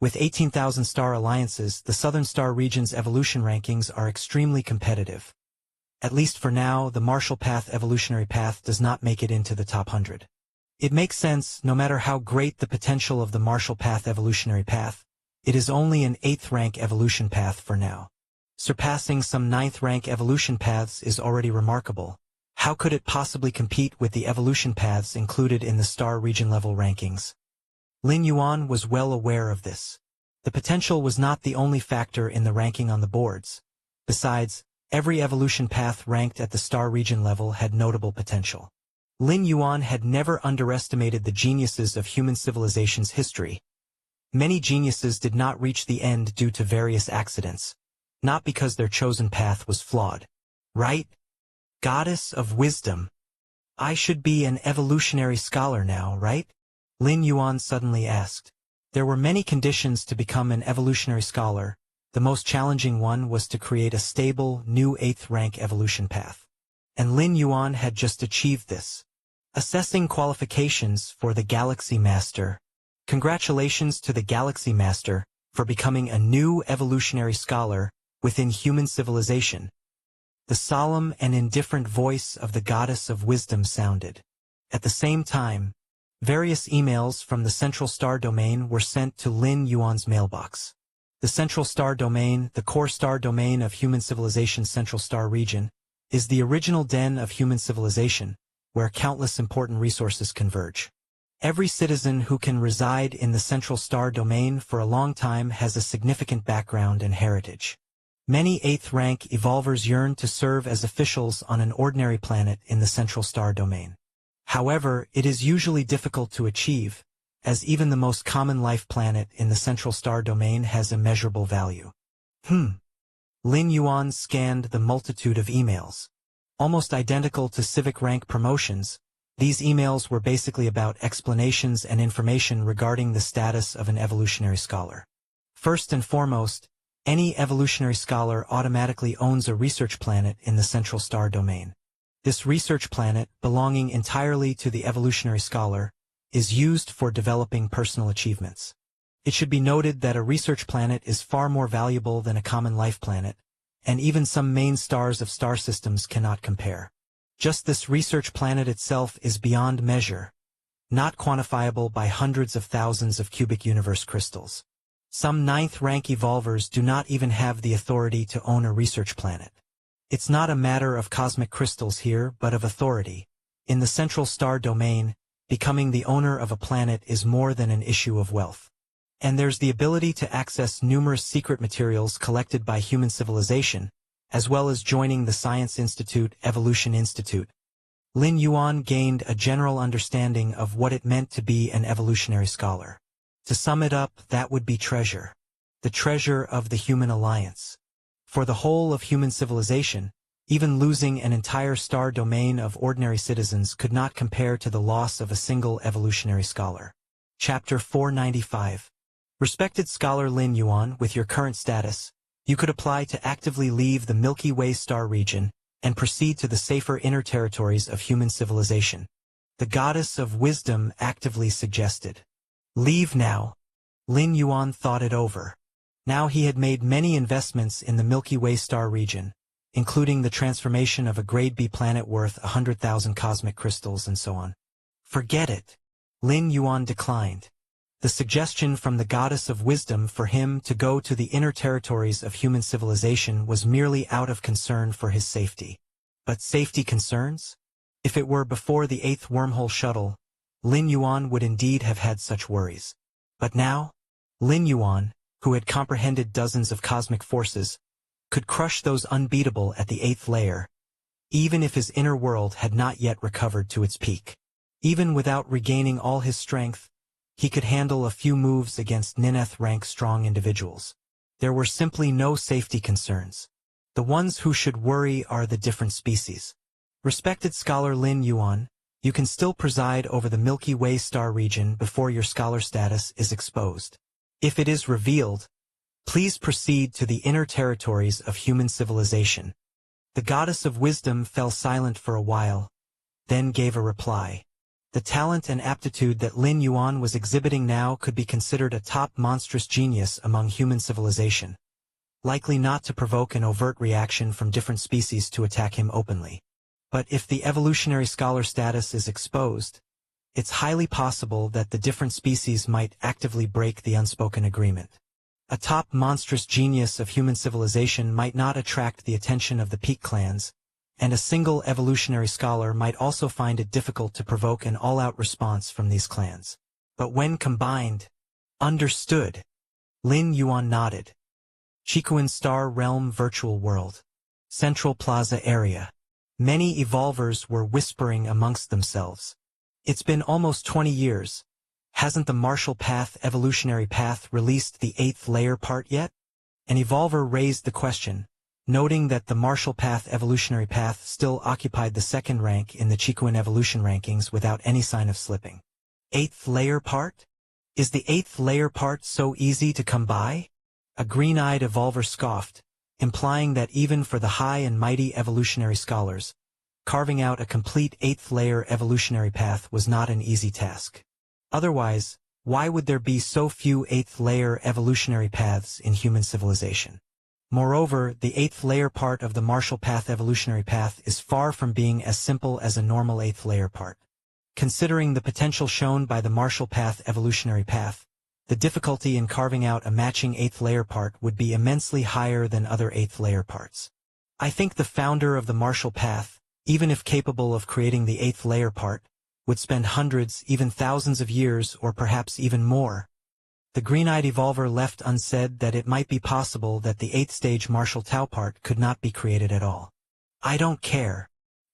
With 18,000 star alliances, the Southern Star Region's evolution rankings are extremely competitive. At least for now, the Marshall Path evolutionary path does not make it into the top 100. It makes sense, no matter how great the potential of the Marshall Path evolutionary path, it is only an 8th rank evolution path for now. Surpassing some 9th rank evolution paths is already remarkable. How could it possibly compete with the evolution paths included in the star region level rankings? Lin Yuan was well aware of this. The potential was not the only factor in the ranking on the boards. Besides, every evolution path ranked at the star region level had notable potential. Lin Yuan had never underestimated the geniuses of human civilization's history. Many geniuses did not reach the end due to various accidents, not because their chosen path was flawed. Right? Goddess of wisdom. I should be an evolutionary scholar now, right? Lin Yuan suddenly asked. There were many conditions to become an evolutionary scholar. The most challenging one was to create a stable, new 8th rank evolution path. And Lin Yuan had just achieved this. Assessing qualifications for the Galaxy Master. Congratulations to the Galaxy Master for becoming a new evolutionary scholar within human civilization. The solemn and indifferent voice of the goddess of wisdom sounded. At the same time, various emails from the Central Star Domain were sent to Lin Yuan's mailbox. The Central Star Domain, the core star domain of human civilization's Central Star Region, is the original den of human civilization, where countless important resources converge. Every citizen who can reside in the Central Star Domain for a long time has a significant background and heritage. Many 8th rank evolvers yearn to serve as officials on an ordinary planet in the Central Star Domain. However, it is usually difficult to achieve, as even the most common life planet in the Central Star Domain has immeasurable value. Lin Yuan scanned the multitude of emails. Almost identical to civic rank promotions, these emails were basically about explanations and information regarding the status of an evolutionary scholar. First and foremost, any evolutionary scholar automatically owns a research planet in the Central Star Domain. This research planet, belonging entirely to the evolutionary scholar, is used for developing personal achievements. It should be noted that a research planet is far more valuable than a common life planet, and even some main stars of star systems cannot compare. Just this research planet itself is beyond measure, not quantifiable by hundreds of thousands of cubic universe crystals. Some 9th rank evolvers do not even have the authority to own a research planet. It's not a matter of cosmic crystals here, but of authority. In the Central Star Domain, becoming the owner of a planet is more than an issue of wealth. And there's the ability to access numerous secret materials collected by human civilization, as well as joining the Science Institute Evolution Institute. Lin Yuan gained a general understanding of what it meant to be an evolutionary scholar. To sum it up, that would be treasure. The treasure of the human alliance. For the whole of human civilization, even losing an entire star domain of ordinary citizens could not compare to the loss of a single evolutionary scholar. Chapter 495. Respected scholar Lin Yuan, with your current status, you could apply to actively leave the Milky Way star region and proceed to the safer inner territories of human civilization. The goddess of wisdom actively suggested. Leave now. Lin Yuan thought it over. Now he had made many investments in the Milky Way star region, including the transformation of a grade B planet worth 100,000 cosmic crystals and so on. Forget it. Lin Yuan declined. The suggestion from the goddess of wisdom for him to go to the inner territories of human civilization was merely out of concern for his safety. But safety concerns? If it were before the 8th wormhole shuttle, Lin Yuan would indeed have had such worries. But now, Lin Yuan, who had comprehended dozens of cosmic forces, could crush those unbeatable at the 8th layer, even if his inner world had not yet recovered to its peak. Even without regaining all his strength, he could handle a few moves against Nineth rank strong individuals. There were simply no safety concerns. The ones who should worry are the different species. Respected scholar Lin Yuan, you can still preside over the Milky Way star region before your scholar status is exposed. If it is revealed, please proceed to the inner territories of human civilization. The goddess of wisdom fell silent for a while, then gave a reply. The talent and aptitude that Lin Yuan was exhibiting now could be considered a top monstrous genius among human civilization, likely not to provoke an overt reaction from different species to attack him openly. But if the evolutionary scholar status is exposed, it's highly possible that the different species might actively break the unspoken agreement. A top monstrous genius of human civilization might not attract the attention of the peak clans, and a single evolutionary scholar might also find it difficult to provoke an all-out response from these clans. But when combined, understood. Lin Yuan nodded. Chikuan Star Realm Virtual World. Central Plaza area. Many evolvers were whispering amongst themselves. It's been almost 20 years. Hasn't the Marshall Path evolutionary path released the 8th layer part yet? An evolver raised the question, noting that the Marshall Path evolutionary path still occupied the 2nd rank in the Chikuan evolution rankings without any sign of slipping. 8th layer part? Is the 8th layer part so easy to come by? A green-eyed evolver scoffed, implying that even for the high and mighty evolutionary scholars, carving out a complete 8th layer evolutionary path was not an easy task. Otherwise, why would there be so few 8th layer evolutionary paths in human civilization? Moreover, the 8th layer part of the Marshall Path evolutionary path is far from being as simple as a normal 8th layer part. Considering the potential shown by the Marshall Path evolutionary path, the difficulty in carving out a matching 8th layer part would be immensely higher than other 8th layer parts. I think the founder of the Marshall Path, even if capable of creating the 8th layer part, would spend hundreds, even thousands of years, or perhaps even more. The green-eyed evolver left unsaid that it might be possible that the 8th stage Marshall Tau part could not be created at all. I don't care.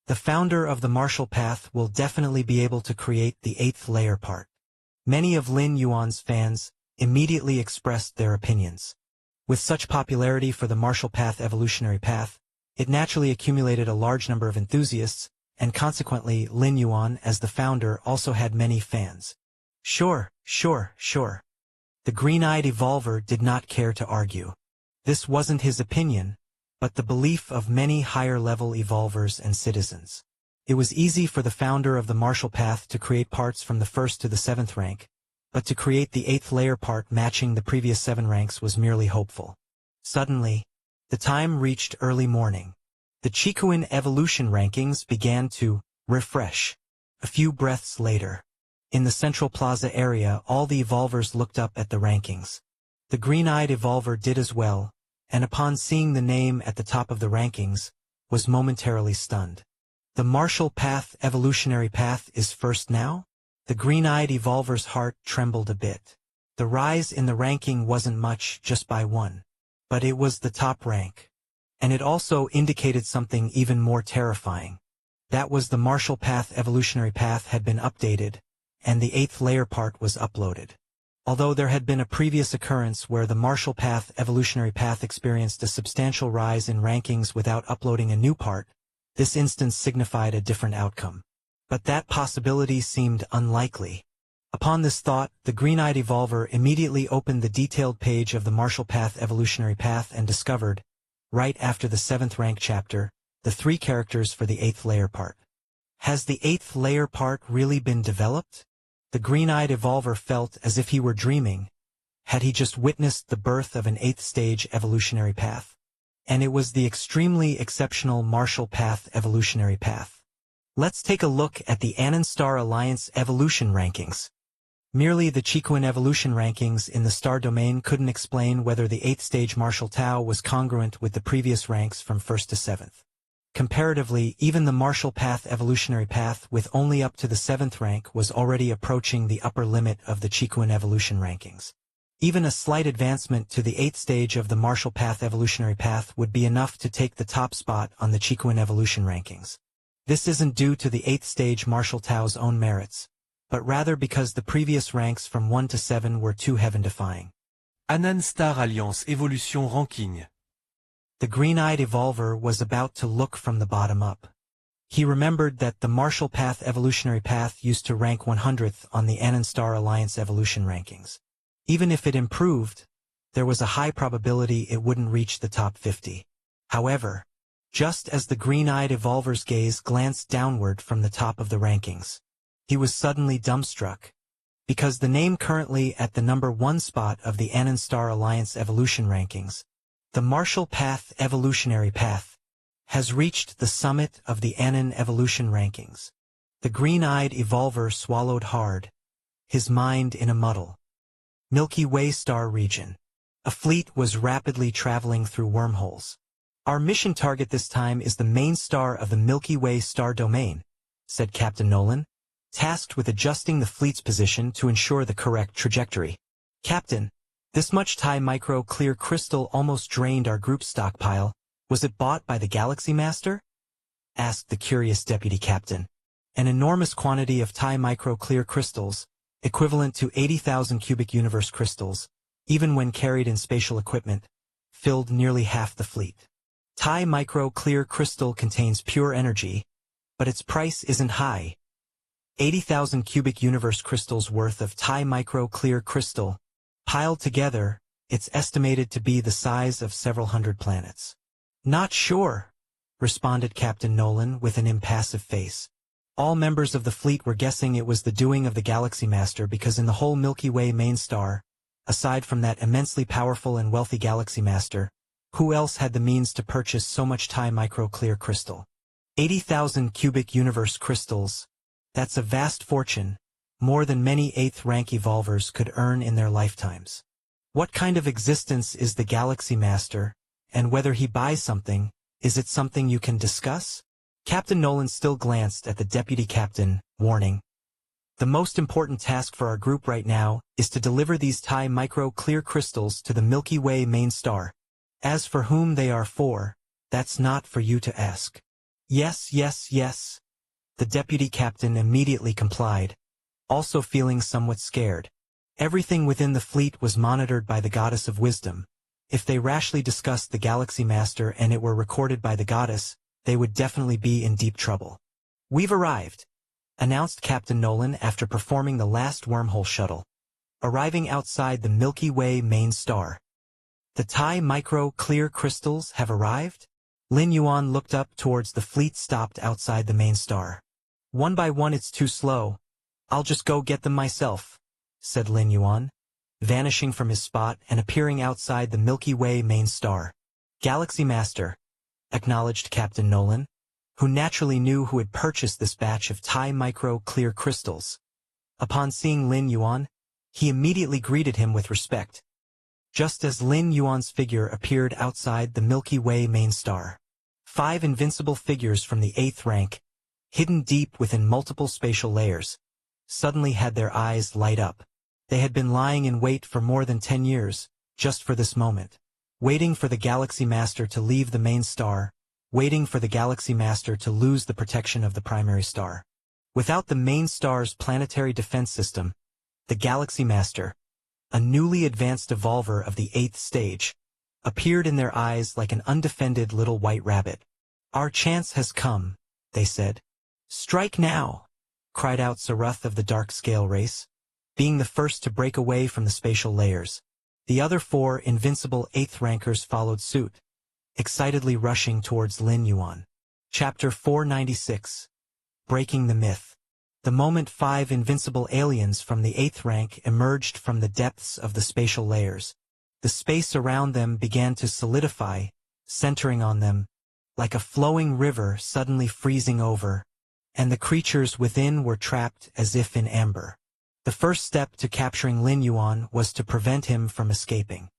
The founder of the Marshall Path will definitely be able to create the 8th layer part. Many of Lin Yuan's fans immediately expressed their opinions. With such popularity for the Marshall Path evolutionary path, it naturally accumulated a large number of enthusiasts, and consequently Lin Yuan, as the founder, also had many fans. Sure. The green-eyed evolver did not care to argue. This wasn't his opinion, but the belief of many higher-level evolvers and citizens. It was easy for the founder of the Marshall Path to create parts from the 1st to the 7th rank, but to create the 8th layer part matching the previous 7 ranks was merely hopeful. Suddenly, the time reached early morning. The Chikuan evolution rankings began to refresh. A few breaths later, in the Central Plaza area, all the evolvers looked up at the rankings. The green-eyed evolver did as well, and upon seeing the name at the top of the rankings, was momentarily stunned. The Marshall Path evolutionary path is first now? The green-eyed evolver's heart trembled a bit. The rise in the ranking wasn't much, just by 1. But it was the top rank. And it also indicated something even more terrifying. That was the Marshall Path evolutionary path had been updated, and the 8th layer part was uploaded. Although there had been a previous occurrence where the Marshall Path evolutionary path experienced a substantial rise in rankings without uploading a new part, this instance signified a different outcome. But that possibility seemed unlikely. Upon this thought, the green-eyed evolver immediately opened the detailed page of the Marshall Path evolutionary path and discovered, right after the 7th rank chapter, the 3 characters for the 8th layer part. Has the 8th layer part really been developed? The green-eyed evolver felt as if he were dreaming. Had he just witnessed the birth of an 8th stage evolutionary path? And it was the extremely exceptional Marshall Path evolutionary path. Let's take a look at the Anon Star Alliance evolution rankings. Merely the Chicoan evolution rankings in the star domain couldn't explain whether the 8th stage Marshall Tau was congruent with the previous ranks from 1st to 7th. Comparatively, even the Marshall Path evolutionary path with only up to the 7th rank was already approaching the upper limit of the Chicoan evolution rankings. Even a slight advancement to the 8th stage of the Marshall Path evolutionary path would be enough to take the top spot on the Chicoan evolution rankings. This isn't due to the 8th stage Marshall Tau's own merits, but rather because the previous ranks from 1 to 7 were too heaven-defying. Anon Star Alliance Evolution Ranking. The green-eyed evolver was about to look from the bottom up. He remembered that the Marshall Path evolutionary path used to rank 100th on the Anon Star Alliance evolution rankings. Even if it improved, there was a high probability it wouldn't reach the top 50. However, just as the green-eyed evolver's gaze glanced downward from the top of the rankings, he was suddenly dumbstruck, because the name currently at the number 1 spot of the Anon Star Alliance evolution rankings, the Marshall Path evolutionary path, has reached the summit of the Anon evolution rankings. The green-eyed evolver swallowed hard, his mind in a muddle. Milky Way star region. A fleet was rapidly traveling through wormholes. Our mission target this time is the main star of the Milky Way star domain, said Captain Nolan, tasked with adjusting the fleet's position to ensure the correct trajectory. Captain, this much Thai micro clear crystal almost drained our group's stockpile. Was it bought by the Galaxy Master? Asked the curious deputy captain. An enormous quantity of Thai micro clear crystals, equivalent to 80,000 cubic universe crystals, even when carried in spatial equipment, filled nearly half the fleet. Thai micro clear crystal contains pure energy, but its price isn't high. 80,000 cubic universe crystals worth of Thai micro clear crystal. Piled together, it's estimated to be the size of several hundred planets. Not sure, responded Captain Nolan with an impassive face. All members of the fleet were guessing it was the doing of the Galaxy Master because in the whole Milky Way main star, aside from that immensely powerful and wealthy Galaxy Master, who else had the means to purchase so much Thai micro clear crystal? 80,000 cubic universe crystals. That's a vast fortune, more than many 8th rank evolvers could earn in their lifetimes. What kind of existence is the Galaxy Master, and whether he buys something, is it something you can discuss? Captain Nolan still glanced at the deputy captain, warning. The most important task for our group right now is to deliver these Thai micro clear crystals to the Milky Way main star. As for whom they are for, that's not for you to ask. Yes, yes, yes. The deputy captain immediately complied, also feeling somewhat scared. Everything within the fleet was monitored by the goddess of wisdom. If they rashly discussed the Galaxy Master and it were recorded by the goddess, they would definitely be in deep trouble. We've arrived, announced Captain Nolan after performing the last wormhole shuttle, arriving outside the Milky Way main star. The Thai micro clear crystals have arrived? Lin Yuan looked up towards the fleet stopped outside the main star. One by one it's too slow. I'll just go get them myself, said Lin Yuan, vanishing from his spot and appearing outside the Milky Way main star. Galaxy Master, acknowledged Captain Nolan, who naturally knew who had purchased this batch of Thai micro clear crystals. Upon seeing Lin Yuan, he immediately greeted him with respect. Just as Lin Yuan's figure appeared outside the Milky Way main star, 5 invincible figures from the 8th rank, hidden deep within multiple spatial layers, suddenly had their eyes light up. They had been lying in wait for more than 10 years, just for this moment. waiting for the Galaxy Master to leave the main star, waiting for the Galaxy Master to lose the protection of the primary star. Without the main star's planetary defense system, the Galaxy Master, a newly advanced evolver of the 8th stage, appeared in their eyes like an undefended little white rabbit. "Our chance has come," they said. "Strike now!" cried out Saruth of the Dark Scale Race, being the first to break away from the spatial layers. The other 4 invincible 8th rankers followed suit, excitedly rushing towards Lin Yuan. Chapter 496. Breaking the Myth. The moment 5 invincible aliens from the 8th rank emerged from the depths of the spatial layers, the space around them began to solidify, centering on them, like a flowing river suddenly freezing over, and the creatures within were trapped as if in amber. The first step to capturing Lin Yuan was to prevent him from escaping.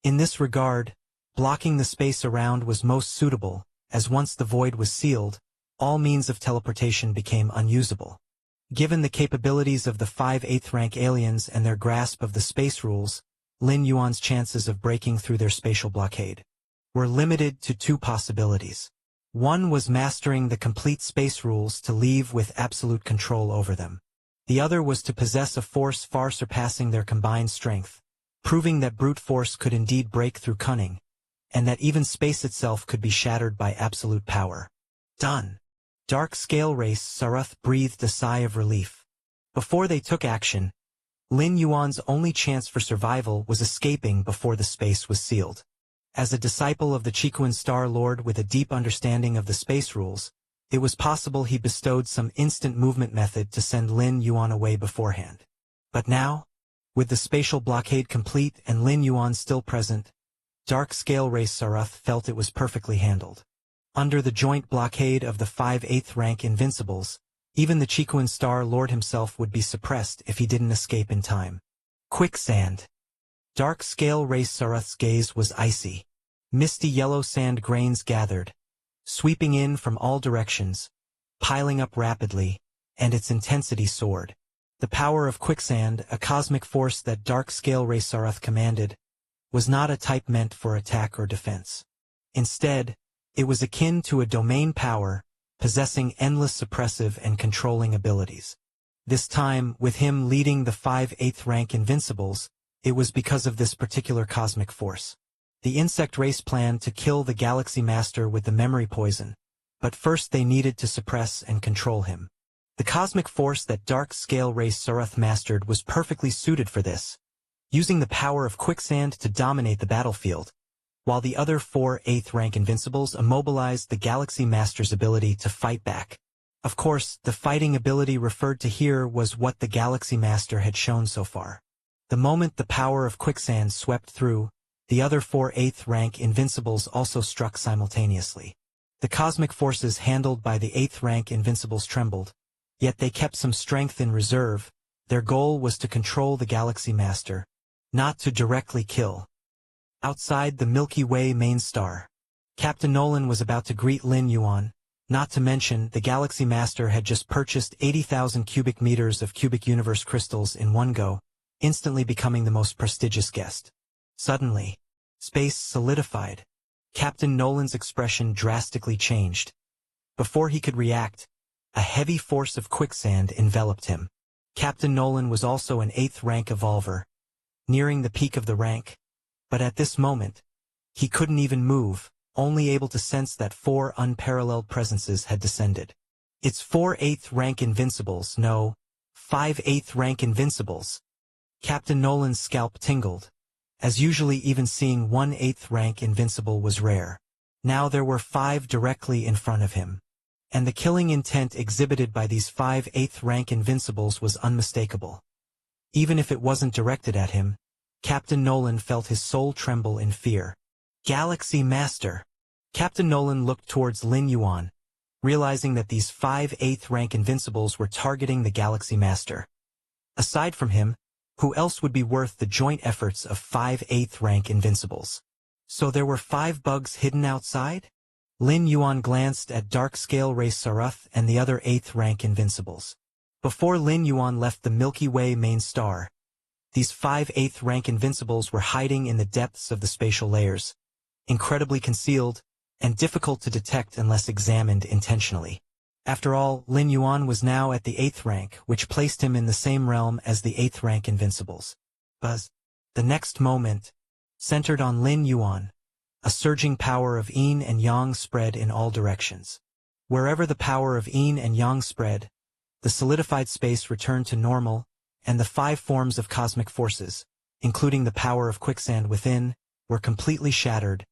In this regard, blocking the space around was most suitable, as once the void was sealed, all means of teleportation became unusable. Given the capabilities of the 5 8th rank aliens and their grasp of the space rules, Lin Yuan's chances of breaking through their spatial blockade were limited to 2 possibilities. One was mastering the complete space rules to leave with absolute control over them. The other was to possess a force far surpassing their combined strength, proving that brute force could indeed break through cunning, and that even space itself could be shattered by absolute power. Done. Dark Scale Race Saruth breathed a sigh of relief. Before they took action, Lin Yuan's only chance for survival was escaping before the space was sealed. As a disciple of the Chikuan Star Lord with a deep understanding of the space rules, it was possible he bestowed some instant movement method to send Lin Yuan away beforehand. But now, with the spatial blockade complete and Lin Yuan still present, Dark Scale Race Saruth felt it was perfectly handled. Under the joint blockade of the 5 8th rank invincibles, even the Chikuan Star Lord himself would be suppressed if he didn't escape in time. Quicksand. Dark Scale Race Saruth's gaze was icy. Misty yellow sand grains gathered, sweeping in from all directions, piling up rapidly, and its intensity soared. The power of quicksand, a cosmic force that Dark Scale Race Saruth commanded, was not a type meant for attack or defense. Instead, it was akin to a domain power, possessing endless suppressive and controlling abilities. This time, with him leading the 5 8th rank invincibles, it was because of this particular cosmic force. The insect race planned to kill the Galaxy Master with the memory poison, but first they needed to suppress and control him. The cosmic force that Dark Scale Race Saruth mastered was perfectly suited for this, using the power of quicksand to dominate the battlefield, while the other 4 8th rank invincibles immobilized the Galaxy Master's ability to fight back. Of course, the fighting ability referred to here was what the Galaxy Master had shown so far. The moment the power of quicksand swept through, the other 4 8th rank invincibles also struck simultaneously. The cosmic forces handled by the 8th rank invincibles trembled, yet they kept some strength in reserve. Their goal was to control the Galaxy Master, not to directly kill. Outside the Milky Way main star, Captain Nolan was about to greet Lin Yuan, not to mention the Galaxy Master had just purchased 80,000 cubic meters of cubic universe crystals in one go, instantly becoming the most prestigious guest. Suddenly, space solidified. Captain Nolan's expression drastically changed. Before he could react, a heavy force of quicksand enveloped him. Captain Nolan was also an 8th rank evolver, nearing the peak of the rank, but at this moment, he couldn't even move, only able to sense that 4 unparalleled presences had descended. It's 4 8th rank invincibles, no, 5 8th rank invincibles. Captain Nolan's scalp tingled. As usually even seeing 1 8th rank invincible was rare. Now there were 5 directly in front of him. And the killing intent exhibited by these 5 8th rank invincibles was unmistakable. Even if it wasn't directed at him, Captain Nolan felt his soul tremble in fear. Galaxy Master. Captain Nolan looked towards Lin Yuan, realizing that these 5 8th rank invincibles were targeting the Galaxy Master. Aside from him, who else would be worth the joint efforts of 5 8th rank invincibles? So there were 5 bugs hidden outside? Lin Yuan glanced at Dark Scale Race Saruth and the other 8th rank invincibles. Before Lin Yuan left the Milky Way main star, these 5 8th rank invincibles were hiding in the depths of the spatial layers, incredibly concealed, and difficult to detect unless examined intentionally. After all, Lin Yuan was now at the 8th rank, which placed him in the same realm as the 8th rank Invincibles. Buzz. The next moment, centered on Lin Yuan, a surging power of yin and yang spread in all directions. Wherever the power of yin and yang spread, the solidified space returned to normal, and the 5 forms of cosmic forces, including the power of quicksand within, were completely shattered,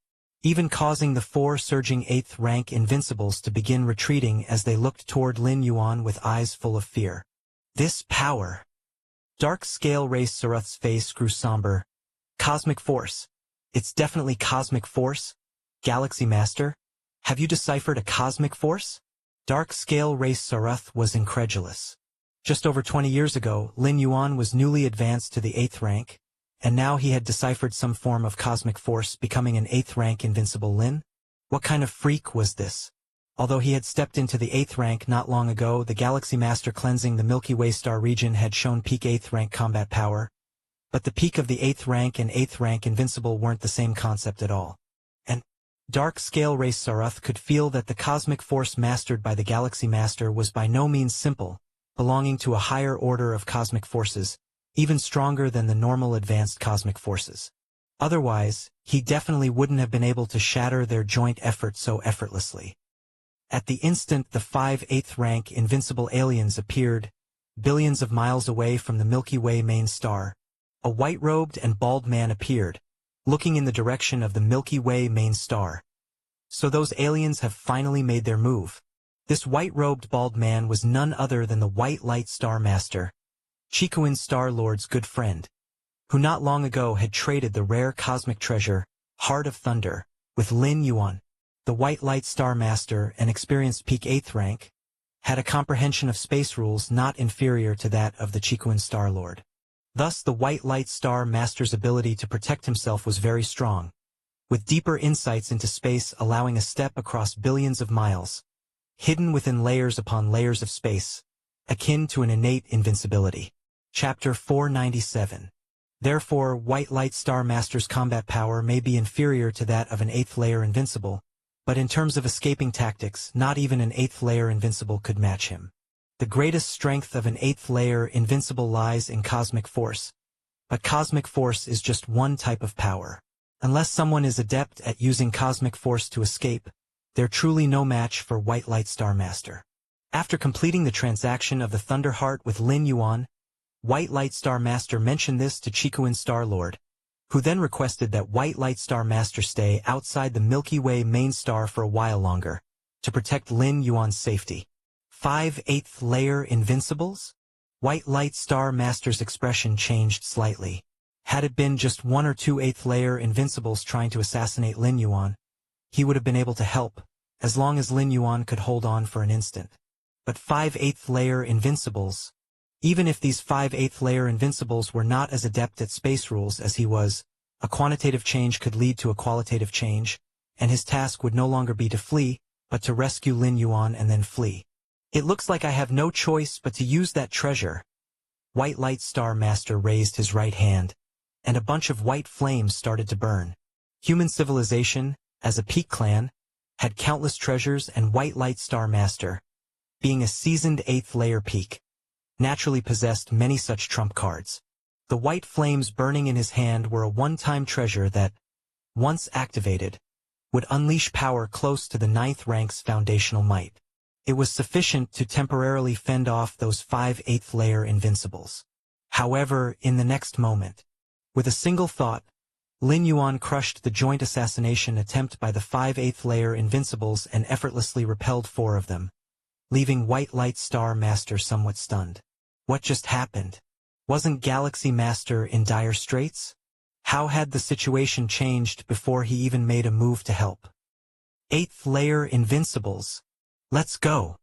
even causing the 4 surging 8th rank Invincibles to begin retreating as they looked toward Lin Yuan with eyes full of fear. This power. Dark Scale Race Sarath's face grew somber. Cosmic force. It's definitely cosmic force? Galaxy Master? Have you deciphered a cosmic force? Dark Scale Race Sarath was incredulous. Just over 20 years ago, Lin Yuan was newly advanced to the 8th rank, and now he had deciphered some form of cosmic force, becoming an 8th rank Invincible Lin? What kind of freak was this? Although he had stepped into the 8th rank not long ago, the Galaxy Master cleansing the Milky Way star region had shown peak 8th rank combat power, but the peak of the 8th rank and 8th rank Invincible weren't the same concept at all. And Dark Scale Race Sarath could feel that the cosmic force mastered by the Galaxy Master was by no means simple, belonging to a higher order of cosmic forces, even stronger than the normal advanced cosmic forces. Otherwise, he definitely wouldn't have been able to shatter their joint effort so effortlessly. At the instant the 5 8th rank Invincible aliens appeared, billions of miles away from the Milky Way main star, a white-robed and bald man appeared, looking in the direction of the Milky Way main star. So those aliens have finally made their move. This white-robed bald man was none other than the White Light Star Master, Chikuin Star-Lord's good friend, who not long ago had traded the rare cosmic treasure, Heart of Thunder, with Lin Yuan. The White Light Star Master, an experienced peak 8th rank, had a comprehension of space rules not inferior to that of the Chikuin Star-Lord. Thus the White Light Star Master's ability to protect himself was very strong, with deeper insights into space allowing a step across billions of miles, hidden within layers upon layers of space, akin to an innate invincibility. Chapter 497. Therefore, White Light Star Master's combat power may be inferior to that of an 8th layer Invincible, but in terms of escaping tactics, not even an 8th layer Invincible could match him. The greatest strength of an 8th layer Invincible lies in cosmic force, but cosmic force is just one type of power. Unless someone is adept at using cosmic force to escape, they're truly no match for White Light Star Master. After completing the transaction of the Thunder Heart with Lin Yuan, White Light Star Master mentioned this to Chikuin Star-Lord, who then requested that White Light Star Master stay outside the Milky Way main star for a while longer, to protect Lin Yuan's safety. 5 8th layer Invincibles? White Light Star Master's expression changed slightly. Had it been just 1 or 2 8th layer Invincibles trying to assassinate Lin Yuan, he would have been able to help, as long as Lin Yuan could hold on for an instant. But 5 8th layer Invincibles? Even if these 5 8th layer Invincibles were not as adept at space rules as he was, a quantitative change could lead to a qualitative change, and his task would no longer be to flee, but to rescue Lin Yuan and then flee. It looks like I have no choice but to use that treasure. White Light Star Master raised his right hand, and a bunch of white flames started to burn. Human civilization, as a peak clan, had countless treasures, and White Light Star Master, being a seasoned 8th layer peak, naturally possessed many such trump cards. The white flames burning in his hand were a one-time treasure that, once activated, would unleash power close to the 9th rank's foundational might. It was sufficient to temporarily fend off those 5 8th layer Invincibles. However, in the next moment, with a single thought, Lin Yuan crushed the joint assassination attempt by the 5 8th layer Invincibles and effortlessly repelled 4 of them, leaving White Light Star Master somewhat stunned. What just happened? Wasn't Galaxy Master in dire straits? How had the situation changed before he even made a move to help? 8th layer Invincibles. Let's go.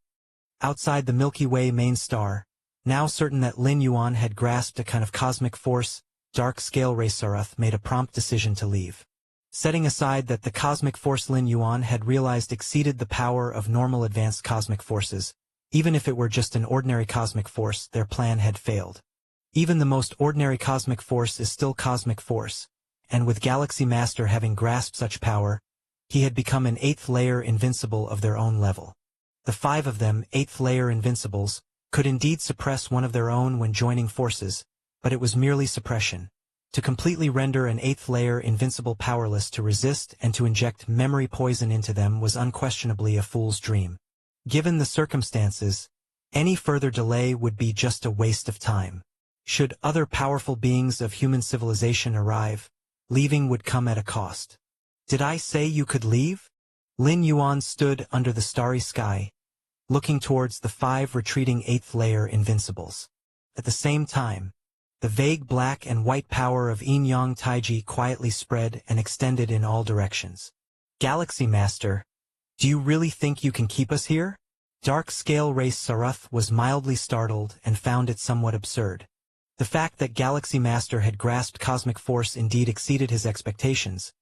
Outside the Milky Way main star, now certain that Lin Yuan had grasped a kind of cosmic force, Dark Scale Race Sarath made a prompt decision to leave. Setting aside that the cosmic force Lin Yuan had realized exceeded the power of normal advanced cosmic forces, even if it were just an ordinary cosmic force, their plan had failed. Even the most ordinary cosmic force is still cosmic force, and with Galaxy Master having grasped such power, he had become an 8th layer invincible of their own level. The 5 of them, 8th layer invincibles, could indeed suppress one of their own when joining forces, but it was merely suppression. To completely render an 8th layer invincible powerless to resist and to inject memory poison into them was unquestionably a fool's dream. Given the circumstances, any further delay would be just a waste of time. Should other powerful beings of human civilization arrive, leaving would come at a cost. Did I say you could leave? Lin Yuan stood under the starry sky, looking towards the 5 retreating 8th layer invincibles. At the same time, the vague black and white power of Yin Yang Taiji quietly spread and extended in all directions. Galaxy Master, do you really think you can keep us here? Dark Scale Race Saruth was mildly startled and found it somewhat absurd. The fact that Galaxy Master had grasped cosmic force indeed exceeded his expectations,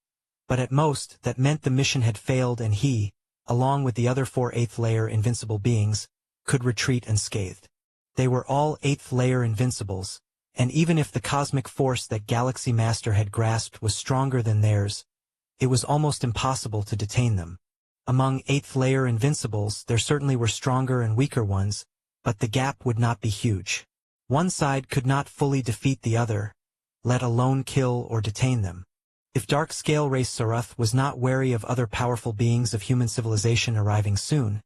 but at most that meant the mission had failed and he, along with the other 4 8th layer invincible beings, could retreat unscathed. They were all 8th layer invincibles, and even if the cosmic force that Galaxy Master had grasped was stronger than theirs, it was almost impossible to detain them. Among 8th layer invincibles there certainly were stronger and weaker ones, but the gap would not be huge. One side could not fully defeat the other, let alone kill or detain them. If Dark Scale Race Saruth was not wary of other powerful beings of human civilization arriving soon,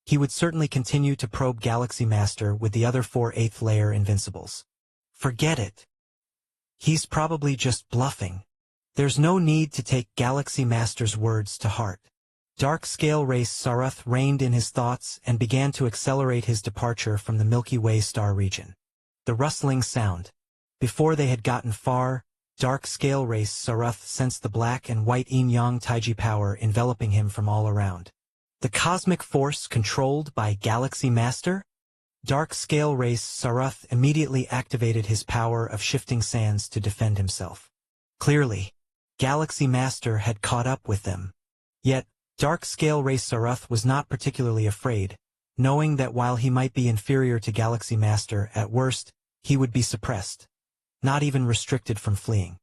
he would certainly continue to probe Galaxy Master with the other 4 8th layer invincibles. Forget it. He's probably just bluffing. There's no need to take Galaxy Master's words to heart. Dark Scale Race Saruth reined in his thoughts and began to accelerate his departure from the Milky Way star region. The rustling sound. Before they had gotten far, Dark Scale Race Saruth sensed the black and white Yin Yang Taiji power enveloping him from all around. The cosmic force controlled by Galaxy Master? Dark Scale Race Saruth immediately activated his power of shifting sands to defend himself. Clearly, Galaxy Master had caught up with them. Yet, Dark Scale Race Saruth was not particularly afraid, knowing that while he might be inferior to Galaxy Master, at worst, he would be suppressed, not even restricted from fleeing.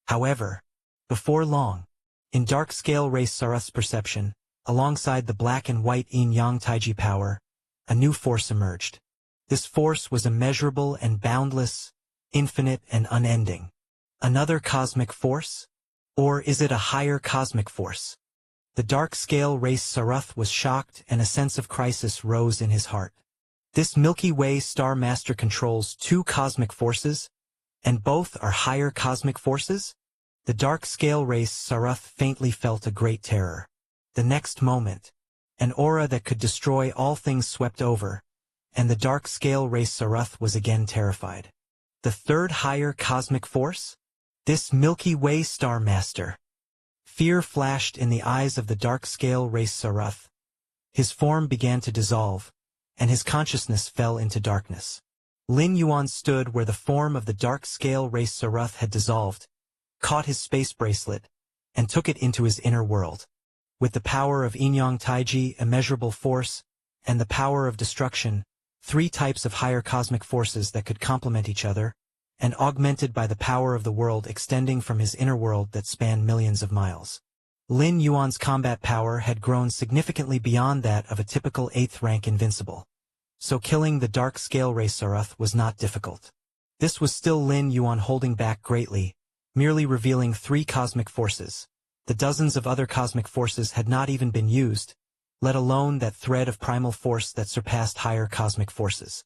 However, before long, in Dark Scale Race Saruth's perception, alongside the black and white Yin Yang Taiji power, a new force emerged. This force was immeasurable and boundless, infinite and unending. Another cosmic force? Or is it a higher cosmic force? The Dark Scale Race Saruth was shocked and a sense of crisis rose in his heart. This Milky Way star master controls 2 cosmic forces, and both are higher cosmic forces? The Dark Scale Race Saruth faintly felt a great terror. The next moment, an aura that could destroy all things swept over, and the Dark Scale Race Saruth was again terrified. The 3rd higher cosmic force? This Milky Way star master. Fear flashed in the eyes of the Dark Scale Race Saruth. His form began to dissolve, and his consciousness fell into darkness. Lin Yuan stood where the form of the Dark Scale Race Saruth had dissolved, caught his space bracelet, and took it into his inner world. With the power of Yin Yang Taiji, immeasurable force, and the power of destruction, 3 types of higher cosmic forces that could complement each other, and augmented by the power of the world extending from his inner world that spanned millions of miles. Lin Yuan's combat power had grown significantly beyond that of a typical 8th rank invincible, so killing the Dark Scale Race Saruth was not difficult. This was still Lin Yuan holding back greatly, merely revealing 3 cosmic forces. The dozens of other cosmic forces had not even been used, let alone that thread of primal force that surpassed higher cosmic forces.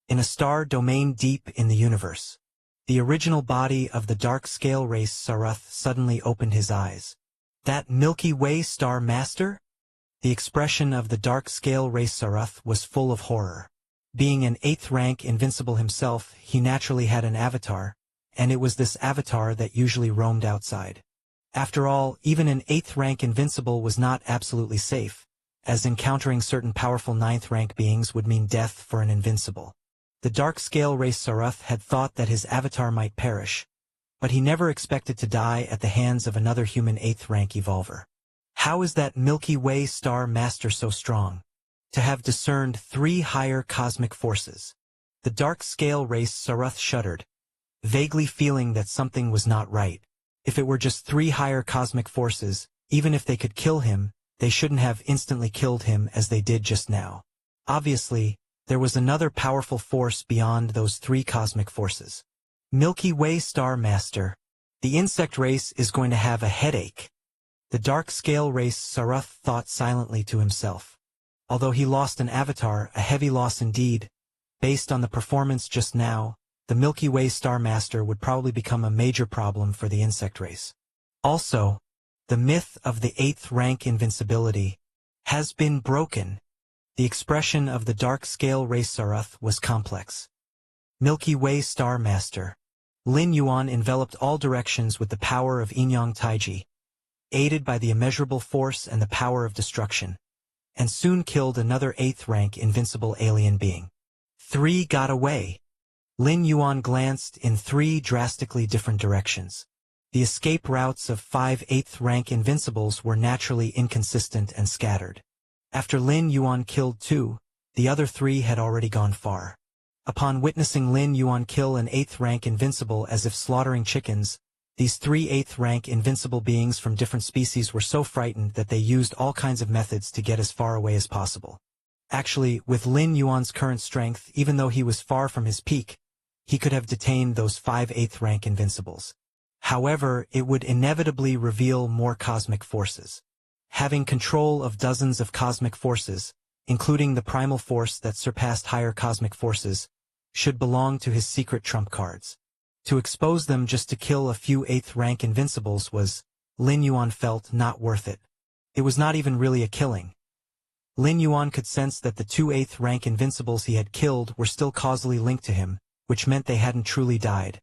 In a star domain deep in the universe, the original body of the Dark Scale Race Saruth suddenly opened his eyes. That Milky Way star master? The expression of the Dark Scale Race Saruth was full of horror. Being an 8th rank invincible himself, he naturally had an avatar, and it was this avatar that usually roamed outside. After all, even an 8th rank invincible was not absolutely safe, as encountering certain powerful 9th rank beings would mean death for an invincible. The Dark Scale Race Saruth had thought that his avatar might perish, but he never expected to die at the hands of another human 8th rank evolver. How is that Milky Way star master so strong? To have discerned 3 higher cosmic forces. The Dark Scale Race Saruth shuddered, vaguely feeling that something was not right. If it were just 3 higher cosmic forces, even if they could kill him, they shouldn't have instantly killed him as they did just now. Obviously, there was another powerful force beyond those 3 cosmic forces. Milky Way Star Master. The insect race is going to have a headache. The dark scale race Sarath thought silently to himself. Although he lost an avatar, a heavy loss indeed, based on the performance just now, the Milky Way Star Master would probably become a major problem for the insect race. Also, the myth of the 8th rank invincibility has been broken. The expression of the dark scale race Sarath was complex. Milky Way Star Master. Lin Yuan enveloped all directions with the power of Inyang Taiji, aided by the immeasurable force and the power of destruction, and soon killed another 8th rank invincible alien being. 3 got away. Lin Yuan glanced in 3 drastically different directions. The escape routes of 5 8th rank invincibles were naturally inconsistent and scattered. After Lin Yuan killed 2, the other 3 had already gone far. Upon witnessing Lin Yuan kill an 8th rank invincible as if slaughtering chickens, these 3 8th rank invincible beings from different species were so frightened that they used all kinds of methods to get as far away as possible. Actually, with Lin Yuan's current strength, even though he was far from his peak, he could have detained those 5 8th rank invincibles. However, it would inevitably reveal more cosmic forces. Having control of dozens of cosmic forces, including the primal force that surpassed higher cosmic forces, should belong to his secret trump cards. To expose them just to kill a few 8th rank invincibles was, Lin Yuan felt, not worth it. It was not even really a killing. Lin Yuan could sense that the 2 8th rank invincibles he had killed were still causally linked to him, which meant they hadn't truly died.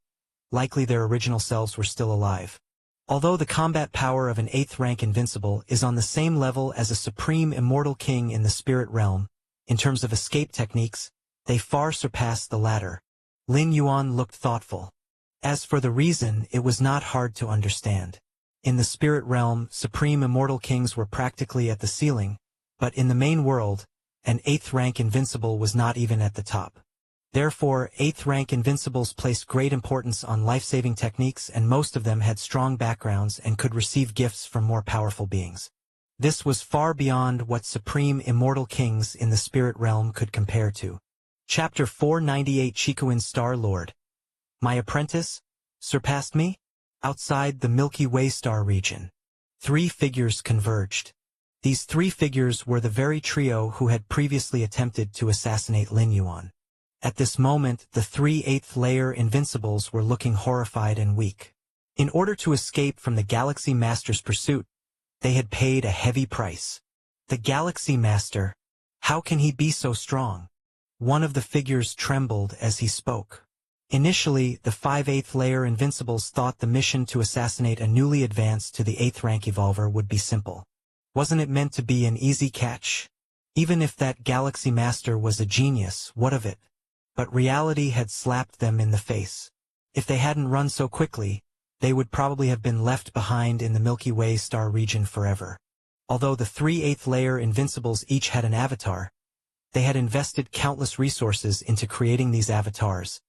Likely their original selves were still alive. Although the combat power of an 8th rank invincible is on the same level as a supreme immortal king in the spirit realm, in terms of escape techniques, they far surpass the latter. Lin Yuan looked thoughtful. As for the reason, it was not hard to understand. In the spirit realm, supreme immortal kings were practically at the ceiling, but in the main world, an 8th rank invincible was not even at the top. Therefore, 8th rank invincibles placed great importance on life-saving techniques, and most of them had strong backgrounds and could receive gifts from more powerful beings. This was far beyond what supreme immortal kings in the spirit realm could compare to. Chapter 498 Chikuin Star Lord. My apprentice surpassed me? Outside the Milky Way star region, 3 figures converged. These 3 figures were the very trio who had previously attempted to assassinate Lin Yuan. At this moment, the 3 8th layer invincibles were looking horrified and weak. In order to escape from the Galaxy Master's pursuit, they had paid a heavy price. The Galaxy Master? How can he be so strong? One of the figures trembled as he spoke. Initially, the 5 8th layer invincibles thought the mission to assassinate a newly advanced to the 8th rank evolver would be simple. Wasn't it meant to be an easy catch? Even if that Galaxy Master was a genius, what of it? But reality had slapped them in the face. If they hadn't run so quickly, they would probably have been left behind in the Milky Way star region forever. Although the 3 8th layer invincibles each had an avatar, they had invested countless resources into creating these avatars,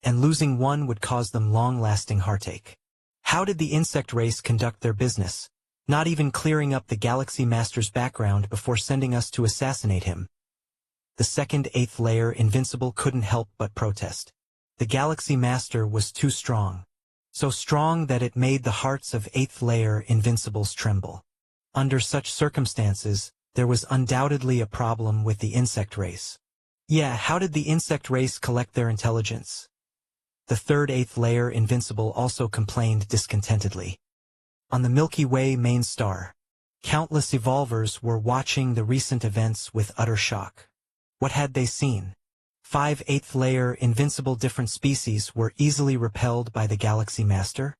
and losing one would cause them long-lasting heartache. How did the insect race conduct their business? Not even clearing up the Galaxy Master's background before sending us to assassinate him. The second 8th layer invincible couldn't help but protest. The Galaxy Master was too strong. So strong that it made the hearts of 8th layer invincibles tremble. Under such circumstances, there was undoubtedly a problem with the insect race. Yeah, how did the insect race collect their intelligence? The third 8th layer invincible also complained discontentedly. On the Milky Way main star, countless evolvers were watching the recent events with utter shock. What had they seen? 5 8th layer invincible different species were easily repelled by the Galaxy Master?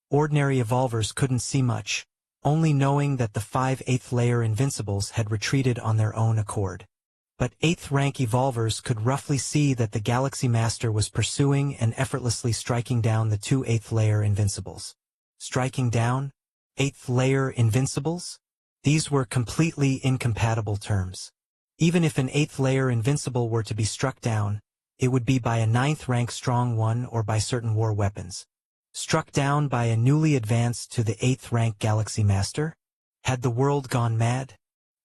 Ordinary evolvers couldn't see much, only knowing that the 5 8th layer invincibles had retreated on their own accord. But 8th rank evolvers could roughly see that the Galaxy Master was pursuing and effortlessly striking down the 2 8th layer invincibles. Striking down? 8th layer invincibles? These were completely incompatible terms. Even if an 8th layer invincible were to be struck down, it would be by a 9th rank strong one or by certain war weapons. Struck down by a newly advanced to the 8th rank Galaxy Master? Had the world gone mad?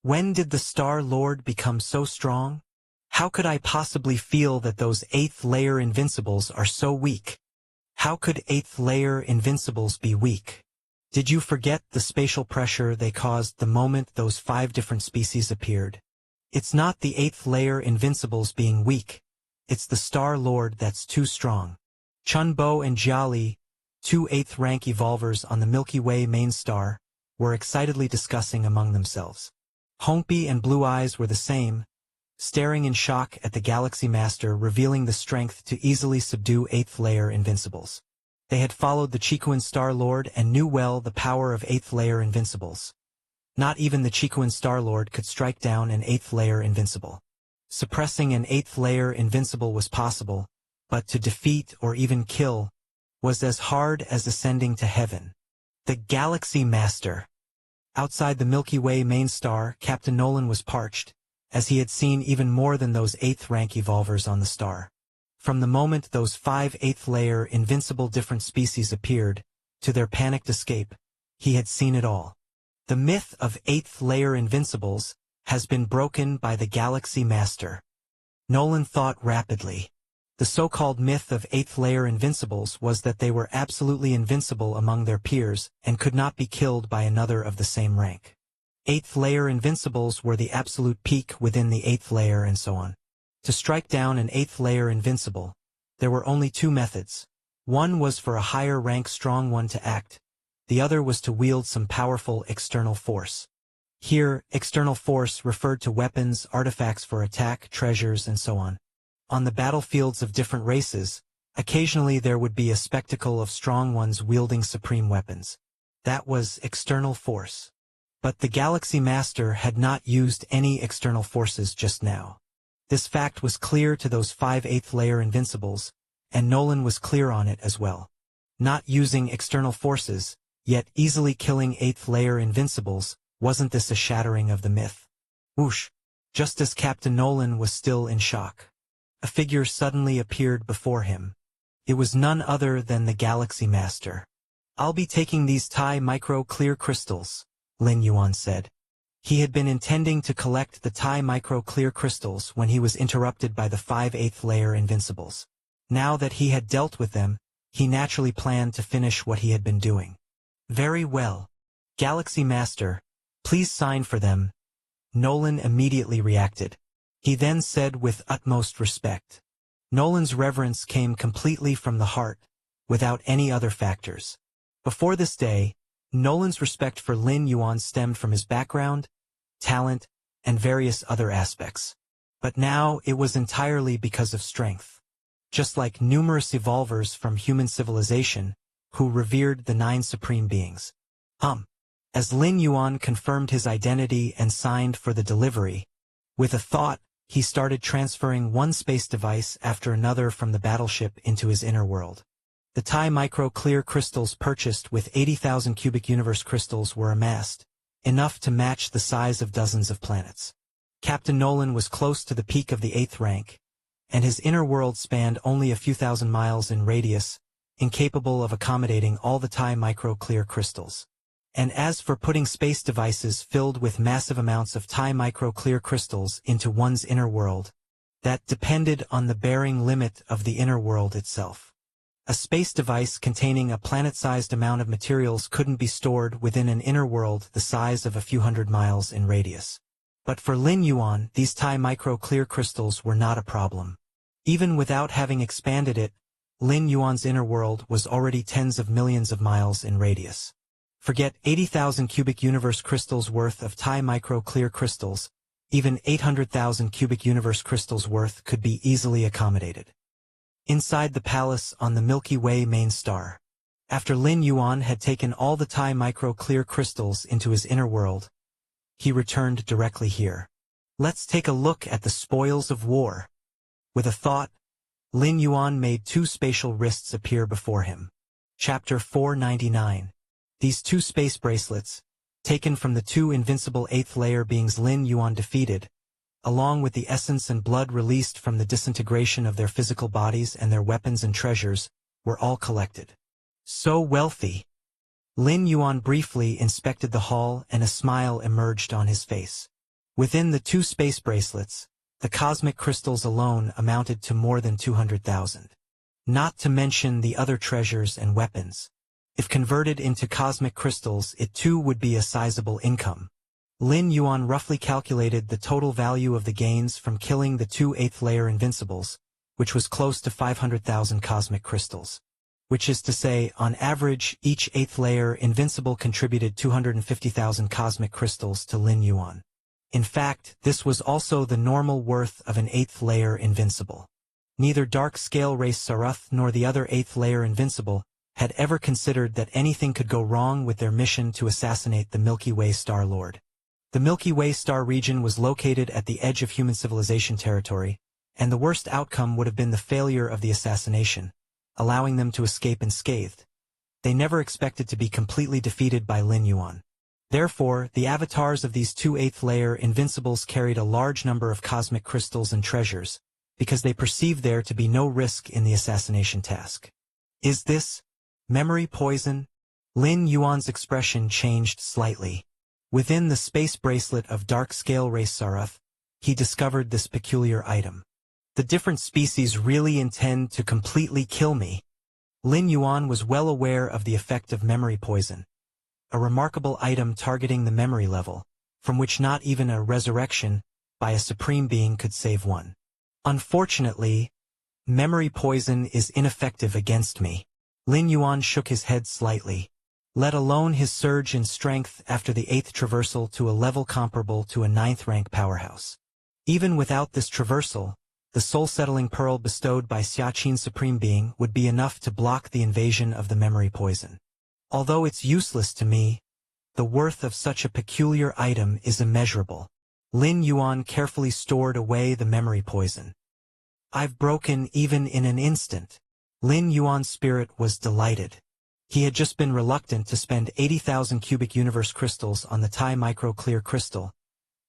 When did the Star Lord become so strong? How could I possibly feel that those 8th layer invincibles are so weak? How could 8th layer invincibles be weak? Did you forget the spatial pressure they caused the moment those 5 different species appeared? It's not the 8th layer invincibles being weak. It's the Star Lord that's too strong. Chunbo and Jiali, 2 8th rank evolvers on the Milky Way main star, were excitedly discussing among themselves. Hongbi and Blue Eyes were the same, staring in shock at the Galaxy Master revealing the strength to easily subdue 8th layer invincibles. They had followed the Chikuan Star Lord and knew well the power of 8th layer invincibles. Not even the Chikuan Star Lord could strike down an 8th layer invincible. Suppressing an 8th layer invincible was possible, but to defeat or even kill was as hard as ascending to heaven. The Galaxy Master. Outside the Milky Way main star, Captain Nolan was parched, as he had seen even more than those 8th rank evolvers on the star. From the moment those 5 8th layer invincible different species appeared, to their panicked escape, he had seen it all. The myth of 8th layer invincibles has been broken by the Galaxy Master. Nolan thought rapidly. The so-called myth of 8th layer invincibles was that they were absolutely invincible among their peers and could not be killed by another of the same rank. 8th layer invincibles were the absolute peak within the 8th layer and so on. To strike down an 8th layer invincible, there were only 2 methods. One was for a higher rank strong one to act. The other was to wield some powerful external force. Here, external force referred to weapons, artifacts for attack, treasures, and so on. On the battlefields of different races, occasionally there would be a spectacle of strong ones wielding supreme weapons. That was external force. But the Galaxy Master had not used any external forces just now. This fact was clear to those 5 8th layer invincibles, and Nolan was clear on it as well. Not using external forces, yet easily killing 8th layer invincibles, wasn't this a shattering of the myth? Whoosh! Just as Captain Nolan was still in shock, a figure suddenly appeared before him. It was none other than the Galaxy Master. "I'll be taking these Tai Micro Clear Crystals," Lin Yuan said. He had been intending to collect the Tai Micro Clear Crystals when he was interrupted by the 5 8th layer invincibles. Now that he had dealt with them, he naturally planned to finish what he had been doing. "Very well. Galaxy Master, please sign for them." Nolan immediately reacted. He then said with utmost respect. Nolan's reverence came completely from the heart, without any other factors. Before this day, Nolan's respect for Lin Yuan stemmed from his background, talent, and various other aspects. But now it was entirely because of strength. Just like numerous evolvers from human civilization, who revered the 9 supreme beings. As Lin Yuan confirmed his identity and signed for the delivery, with a thought, he started transferring one space device after another from the battleship into his inner world. The Tai Micro Clear Crystals purchased with 80,000 cubic universe crystals were amassed, enough to match the size of dozens of planets. Captain Nolan was close to the peak of the 8th rank, and his inner world spanned only a few thousand miles in radius, incapable of accommodating all the Tai Micro Clear Crystals. And as for putting space devices filled with massive amounts of Tai Micro Clear Crystals into one's inner world, that depended on the bearing limit of the inner world itself. A space device containing a planet-sized amount of materials couldn't be stored within an inner world the size of a few hundred miles in radius. But for Lin Yuan, these Tai Micro Clear Crystals were not a problem. Even without having expanded it, Lin Yuan's inner world was already tens of millions of miles in radius. Forget 80,000 cubic universe crystals worth of Tai Micro Clear Crystals, even 800,000 cubic universe crystals worth could be easily accommodated. Inside the palace on the Milky Way main star, after Lin Yuan had taken all the Tai Micro Clear Crystals into his inner world, he returned directly here. "Let's take a look at the spoils of war." With a thought, Lin Yuan made 2 spatial wrists appear before him. Chapter 499. These 2 space bracelets, taken from the 2 invincible 8th layer beings Lin Yuan defeated, along with the essence and blood released from the disintegration of their physical bodies and their weapons and treasures, were all collected. So wealthy. Lin Yuan briefly inspected the hall and a smile emerged on his face. Within the 2 space bracelets, the cosmic crystals alone amounted to more than 200,000. Not to mention the other treasures and weapons. If converted into cosmic crystals, it too would be a sizable income. Lin Yuan roughly calculated the total value of the gains from killing the 2 8th-layer invincibles, which was close to 500,000 cosmic crystals. Which is to say, on average, each 8th-layer invincible contributed 250,000 cosmic crystals to Lin Yuan. In fact, this was also the normal worth of an 8th-layer invincible. Neither Dark Scale Race Saruth nor the other 8th-layer invincible had ever considered that anything could go wrong with their mission to assassinate the Milky Way Star Lord. The Milky Way Star region was located at the edge of human civilization territory, and the worst outcome would have been the failure of the assassination, allowing them to escape unscathed. They never expected to be completely defeated by Lin Yuan. Therefore, the avatars of these 2 8th-layer invincibles carried a large number of cosmic crystals and treasures, because they perceived there to be no risk in the assassination task. Is this memory poison? Lin Yuan's expression changed slightly. Within the space bracelet of Dark Scale Race Saruth, he discovered this peculiar item. The different species really intend to completely kill me. Lin Yuan was well aware of the effect of memory poison, a remarkable item targeting the memory level, from which not even a resurrection by a supreme being could save one. Unfortunately, memory poison is ineffective against me. Lin Yuan shook his head slightly. Let alone his surge in strength after the 8th traversal to a level comparable to a 9th-rank powerhouse. Even without this traversal, the soul-settling pearl bestowed by Xiaqin's supreme being would be enough to block the invasion of the memory poison. Although it's useless to me, the worth of such a peculiar item is immeasurable. Lin Yuan carefully stored away the memory poison. I've broken even in an instant. Lin Yuan's spirit was delighted. He had just been reluctant to spend 80,000 cubic universe crystals on the Tai Micro Clear crystal,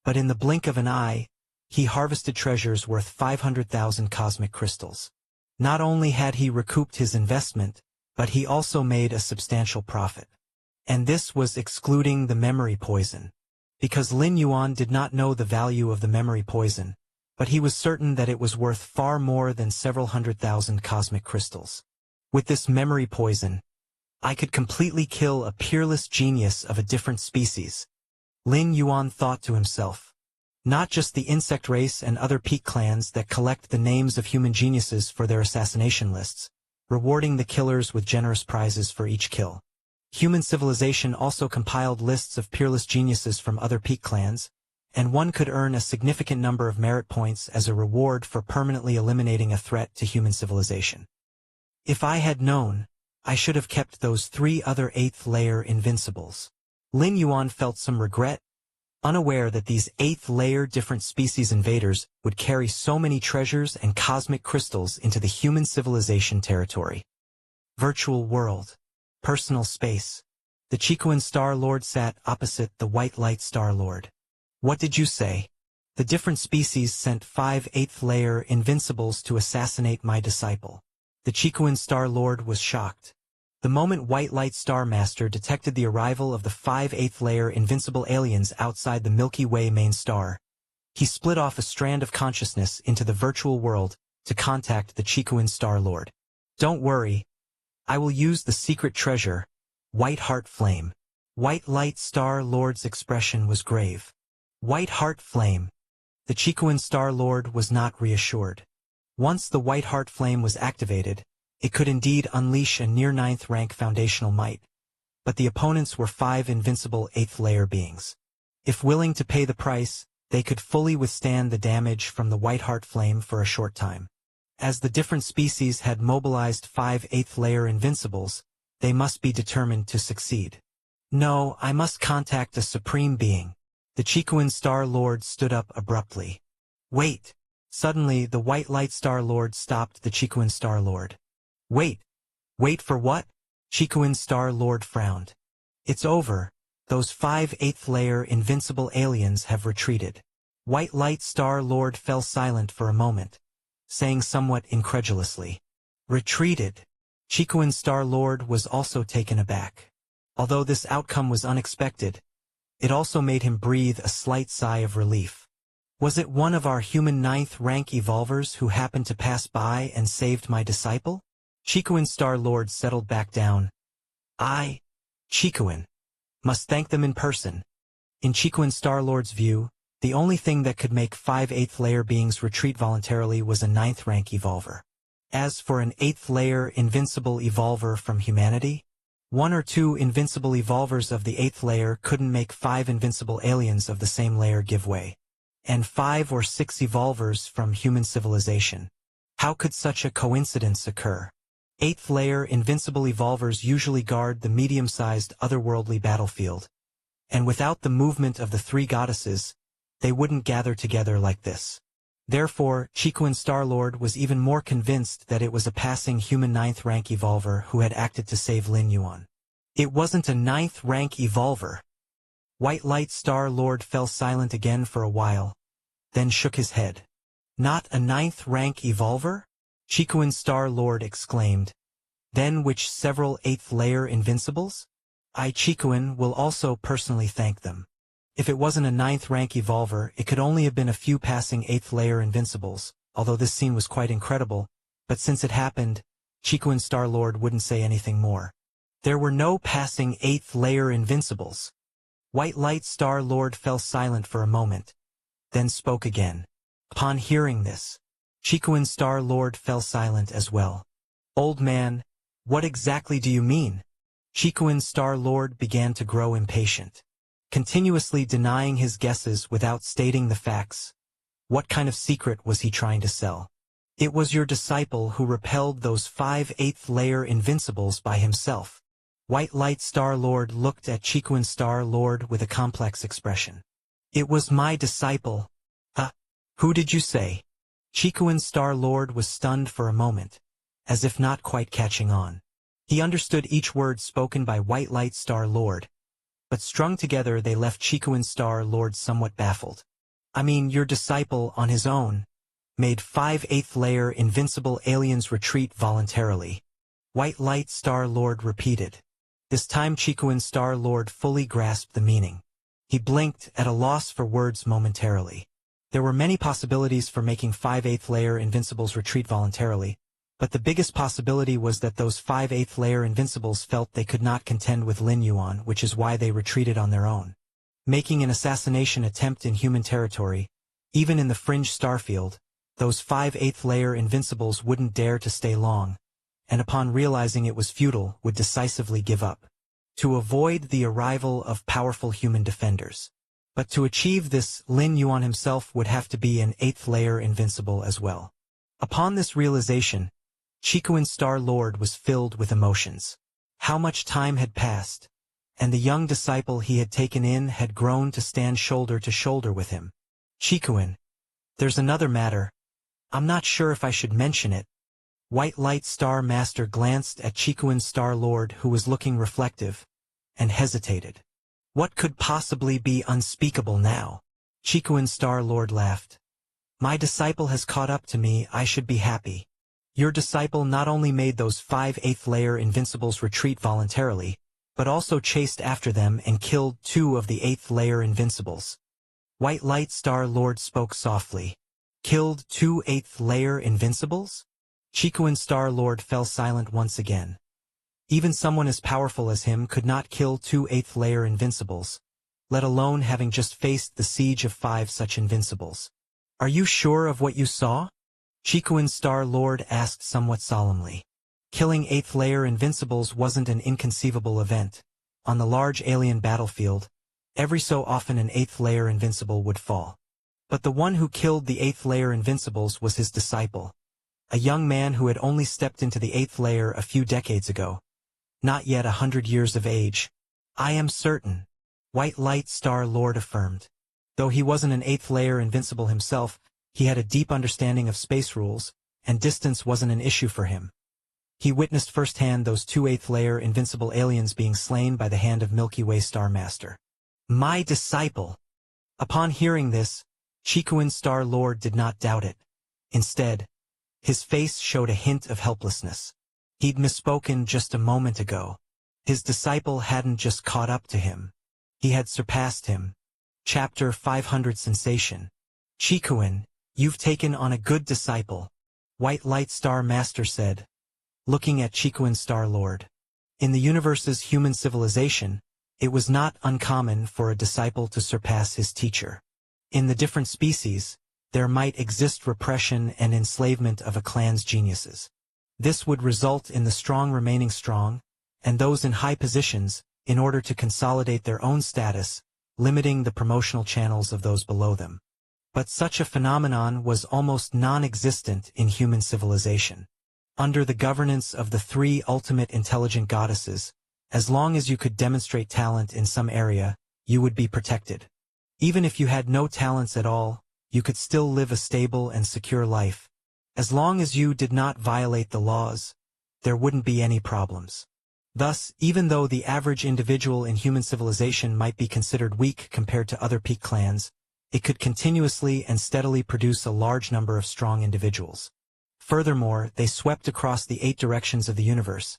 but in the blink of an eye, he harvested treasures worth 500,000 cosmic crystals. Not only had he recouped his investment, but he also made a substantial profit. And this was excluding the memory poison. Because Lin Yuan did not know the value of the memory poison, but he was certain that it was worth far more than several 100,000 cosmic crystals. With this memory poison, I could completely kill a peerless genius of a different species. Lin Yuan thought to himself. Not just the insect race and other peak clans that collect the names of human geniuses for their assassination lists, rewarding the killers with generous prizes for each kill. Human civilization also compiled lists of peerless geniuses from other peak clans, and one could earn a significant number of merit points as a reward for permanently eliminating a threat to human civilization. If I had known, I should have kept those 3 other 8th-layer invincibles. Lin Yuan felt some regret, unaware that these 8th-layer different species invaders would carry so many treasures and cosmic crystals into the human civilization territory. Virtual world. Personal space. The Chiquan Star Lord sat opposite the White Light Star Lord. What did you say? The different species sent 5 8th-layer invincibles to assassinate my disciple. The Chiquan Star Lord was shocked. The moment White Light Star Master detected the arrival of the 5 8th-layer invincible aliens outside the Milky Way main star, he split off a strand of consciousness into the virtual world to contact the Chiquan Star Lord. Don't worry. I will use the secret treasure, White Heart Flame. White Light Star Lord's expression was grave. White Heart Flame. The Chiquan Star Lord was not reassured. Once the White Heart Flame was activated, it could indeed unleash a near 9th-rank foundational might, but the opponents were 5 invincible 8th-layer beings. If willing to pay the price, they could fully withstand the damage from the White Heart Flame for a short time. As the different species had mobilized 5 8th-layer invincibles, they must be determined to succeed. No, I must contact a supreme being. The Chiquan Star Lord stood up abruptly. Wait! Suddenly, the White Light Star Lord stopped the Chiquan Star Lord. Wait! Wait for what? Chiquan Star Lord frowned. It's over. Those 5 8th-layer invincible aliens have retreated. White Light Star Lord fell silent for a moment, saying somewhat incredulously. Retreated. Chikuin Star-Lord was also taken aback. Although this outcome was unexpected, it also made him breathe a slight sigh of relief. Was it one of our human 9th rank evolvers who happened to pass by and saved my disciple? Chikuin Star-Lord settled back down. I, Chikuin, must thank them in person. In Chikuin Star-Lord's view, the only thing that could make 5 8th layer beings retreat voluntarily was a 9th rank evolver. As for an 8th layer invincible evolver from humanity, 1 or 2 invincible evolvers of the 8th layer couldn't make 5 invincible aliens of the same layer give way. And 5 or 6 evolvers from human civilization. How could such a coincidence occur? 8th layer invincible evolvers usually guard the medium-sized otherworldly battlefield. And without the movement of the 3 goddesses, they wouldn't gather together like this. Therefore, Chikuin Star-Lord was even more convinced that it was a passing human 9th rank evolver who had acted to save Lin Yuan. It wasn't a 9th rank evolver. White Light Star-Lord fell silent again for a while, then shook his head. Not a 9th rank evolver? Chikuin Star-Lord exclaimed. Then which several 8th layer invincibles? I, Chikuin, will also personally thank them. If it wasn't a 9th rank evolver, it could only have been a few passing 8th layer invincibles, although this scene was quite incredible, but since it happened, Chikuin Star-Lord wouldn't say anything more. There were no passing 8th layer invincibles. White Light Star-Lord fell silent for a moment, then spoke again. Upon hearing this, Chikuin Star-Lord fell silent as well. Old man, what exactly do you mean? Chikuin Star-Lord began to grow impatient, continuously denying his guesses without stating the facts. What kind of secret was he trying to sell? It was your disciple who repelled those 5 8th layer invincibles by himself. White Light Star-Lord looked at Chikuin Star-Lord with a complex expression. It was my disciple. Who did you say? Chikuin Star-Lord was stunned for a moment, as if not quite catching on. He understood each word spoken by White Light Star-Lord, but strung together they left Chikuin Star-Lord somewhat baffled. I mean, your disciple, on his own, made 5 8th layer invincible aliens retreat voluntarily. White Light Star-Lord repeated. This time Chikuin Star-Lord fully grasped the meaning. He blinked, at a loss for words momentarily. There were many possibilities for making 5 8th layer invincibles retreat voluntarily, but the biggest possibility was that those 5 8th layer invincibles felt they could not contend with Lin Yuan, which is why they retreated on their own. Making an assassination attempt in human territory, even in the fringe starfield, those 5 8th layer invincibles wouldn't dare to stay long, and upon realizing it was futile, would decisively give up. To avoid the arrival of powerful human defenders. But to achieve this, Lin Yuan himself would have to be an 8th layer invincible as well. Upon this realization, Chikuin Star-Lord was filled with emotions. How much time had passed, and the young disciple he had taken in had grown to stand shoulder to shoulder with him. Chikuin, there's another matter. I'm not sure if I should mention it. White Light Star Master glanced at Chikuin Star-Lord, who was looking reflective, and hesitated. What could possibly be unspeakable now? Chikuin Star-Lord laughed. My disciple has caught up to me, I should be happy. Your disciple not only made those 5 8th layer invincibles retreat voluntarily, but also chased after them and killed 2 of the 8th layer invincibles. White Light Star-Lord spoke softly. Killed 2 8th layer invincibles? Chikuin Star-Lord fell silent once again. Even someone as powerful as him could not kill 2 8th layer invincibles, let alone having just faced the siege of 5 such invincibles. Are you sure of what you saw? Chikuin Star-Lord asked somewhat solemnly. Killing 8th layer invincibles wasn't an inconceivable event. On the large alien battlefield, every so often an 8th layer invincible would fall. But the one who killed the 8th layer invincibles was his disciple, a young man who had only stepped into the 8th layer a few decades ago. Not yet 100 years of age. I am certain, White Light Star-Lord affirmed. Though he wasn't an 8th layer invincible himself, he had a deep understanding of space rules, and distance wasn't an issue for him. He witnessed firsthand those 2 8th layer invincible aliens being slain by the hand of Milky Way Star Master. My disciple! Upon hearing this, Chikuin Star-Lord did not doubt it. Instead, his face showed a hint of helplessness. He'd misspoken just a moment ago. His disciple hadn't just caught up to him. He had surpassed him. Chapter 500 Sensation. Chikuin, you've taken on a good disciple, White Light Star Master said, looking at Chikuin Star Lord. In the universe's human civilization, it was not uncommon for a disciple to surpass his teacher. In the different species, there might exist repression and enslavement of a clan's geniuses. This would result in the strong remaining strong, and those in high positions, in order to consolidate their own status, limiting the promotional channels of those below them. But such a phenomenon was almost non-existent in human civilization. Under the governance of the three ultimate intelligent goddesses, as long as you could demonstrate talent in some area, you would be protected. Even if you had no talents at all, you could still live a stable and secure life. As long as you did not violate the laws, there wouldn't be any problems. Thus, even though the average individual in human civilization might be considered weak compared to other peak clans, it could continuously and steadily produce a large number of strong individuals. Furthermore, they swept across the 8 directions of the universe,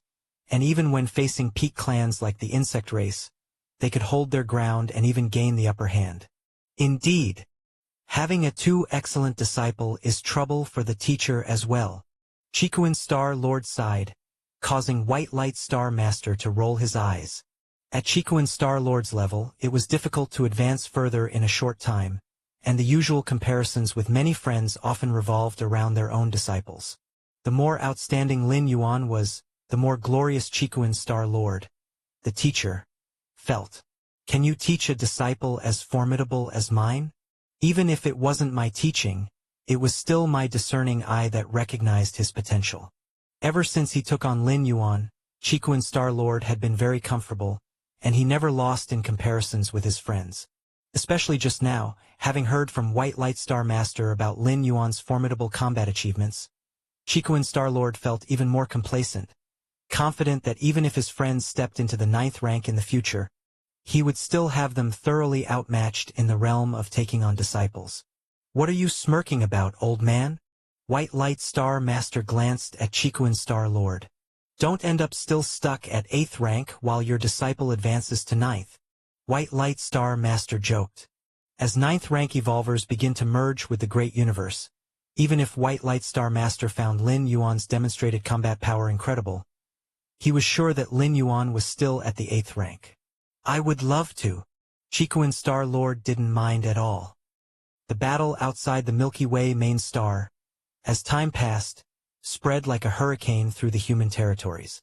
and even when facing peak clans like the insect race, they could hold their ground and even gain the upper hand. Indeed, having a too excellent disciple is trouble for the teacher as well. Chikuin Star Lord sighed, causing White Light Star Master to roll his eyes. At Chikuin Star Lord's level, it was difficult to advance further in a short time, and the usual comparisons with many friends often revolved around their own disciples. The more outstanding Lin Yuan was, the more glorious Chikuin Star Lord, the teacher, felt. Can you teach a disciple as formidable as mine? Even if it wasn't my teaching, it was still my discerning eye that recognized his potential. Ever since he took on Lin Yuan, Chikuin Star Lord had been very comfortable, and he never lost in comparisons with his friends. Especially just now, having heard from White Light Star Master about Lin Yuan's formidable combat achievements, Chikuin Star Lord felt even more complacent, confident that even if his friends stepped into the 9th rank in the future, he would still have them thoroughly outmatched in the realm of taking on disciples. What are you smirking about, old man? White Light Star Master glanced at Chikuin Star Lord. Don't end up still stuck at 8th rank while your disciple advances to 9th. White Light Star Master joked. As 9th rank evolvers begin to merge with the great universe, even if White Light Star Master found Lin Yuan's demonstrated combat power incredible, he was sure that Lin Yuan was still at the 8th rank. I would love to. Chikuin Star Lord didn't mind at all. The battle outside the Milky Way main star, as time passed, spread like a hurricane through the human territories.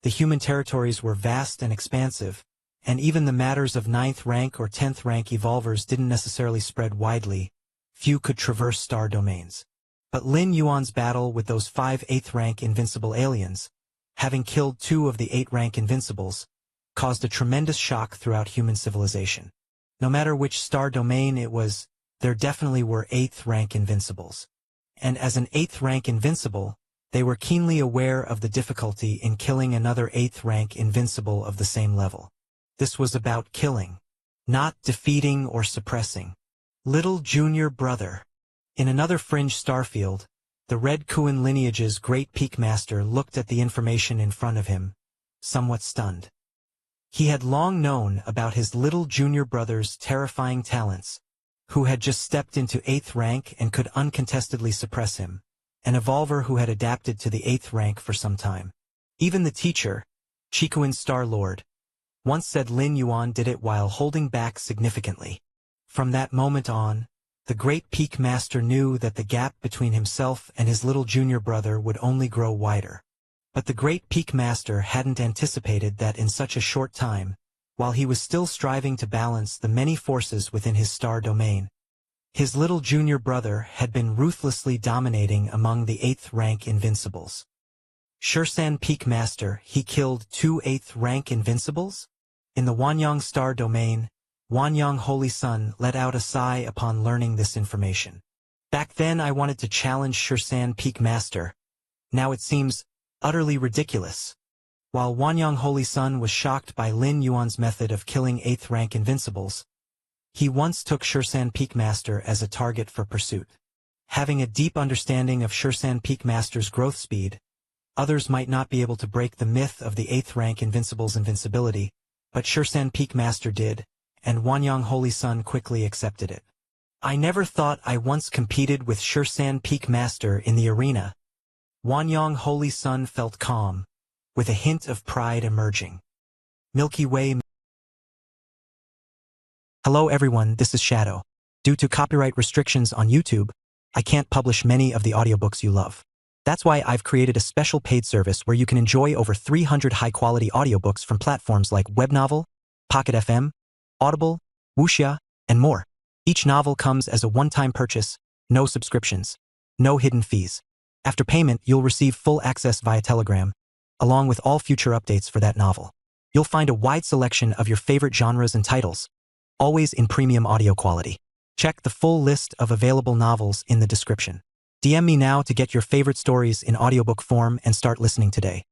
The human territories were vast and expansive, and even the matters of 9th rank or 10th rank evolvers didn't necessarily spread widely. Few could traverse star domains. But Lin Yuan's battle with those 5 8th rank invincible aliens, having killed 2 of the 8 rank invincibles, caused a tremendous shock throughout human civilization. No matter which star domain it was, there definitely were 8th rank invincibles. And as an 8th rank invincible, they were keenly aware of the difficulty in killing another 8th rank invincible of the same level. This was about killing, not defeating or suppressing. Little junior brother. In another fringe starfield, the Red Kuan lineage's great peak master looked at the information in front of him, somewhat stunned. He had long known about his little junior brother's terrifying talents, who had just stepped into 8th rank and could uncontestedly suppress him, an evolver who had adapted to the 8th rank for some time. Even the teacher, Chikuin Star Lord, once said Lin Yuan did it while holding back significantly. From that moment on, the great peak master knew that the gap between himself and his little junior brother would only grow wider. But the great peak master hadn't anticipated that in such a short time, while he was still striving to balance the many forces within his star domain, his little junior brother had been ruthlessly dominating among the 8th rank invincibles. Shursan Peak Master, he killed 2 8th rank invincibles? In the Wanyang star domain, Wanyang Holy Sun let out a sigh upon learning this information. Back then I wanted to challenge Shursan Peak Master. Now it seems utterly ridiculous. While Wanyang Holy Sun was shocked by Lin Yuan's method of killing 8th rank invincibles, he once took Shursan Peak Master as a target for pursuit. Having a deep understanding of Shursan Peak Master's growth speed, Others might not be able to break the myth of the 8th rank Invincible's invincibility, but Shursan Peak Master did, and Wanyang Holy Sun quickly accepted it. I never thought I once competed with Shursan Peak Master in the arena. Wanyang Holy Sun felt calm, with a hint of pride emerging. Milky Way. Hello everyone, this is Shadow. Due to copyright restrictions on YouTube, I can't publish many of the audiobooks you love. That's why I've created a special paid service where you can enjoy over 300 high-quality audiobooks from platforms like Webnovel, Pocket FM, Audible, Wuxia, and more. Each novel comes as a one-time purchase, no subscriptions, no hidden fees. After payment, you'll receive full access via Telegram, along with all future updates for that novel. You'll find a wide selection of your favorite genres and titles, always in premium audio quality. Check the full list of available novels in the description. DM me now to get your favorite stories in audiobook form and start listening today.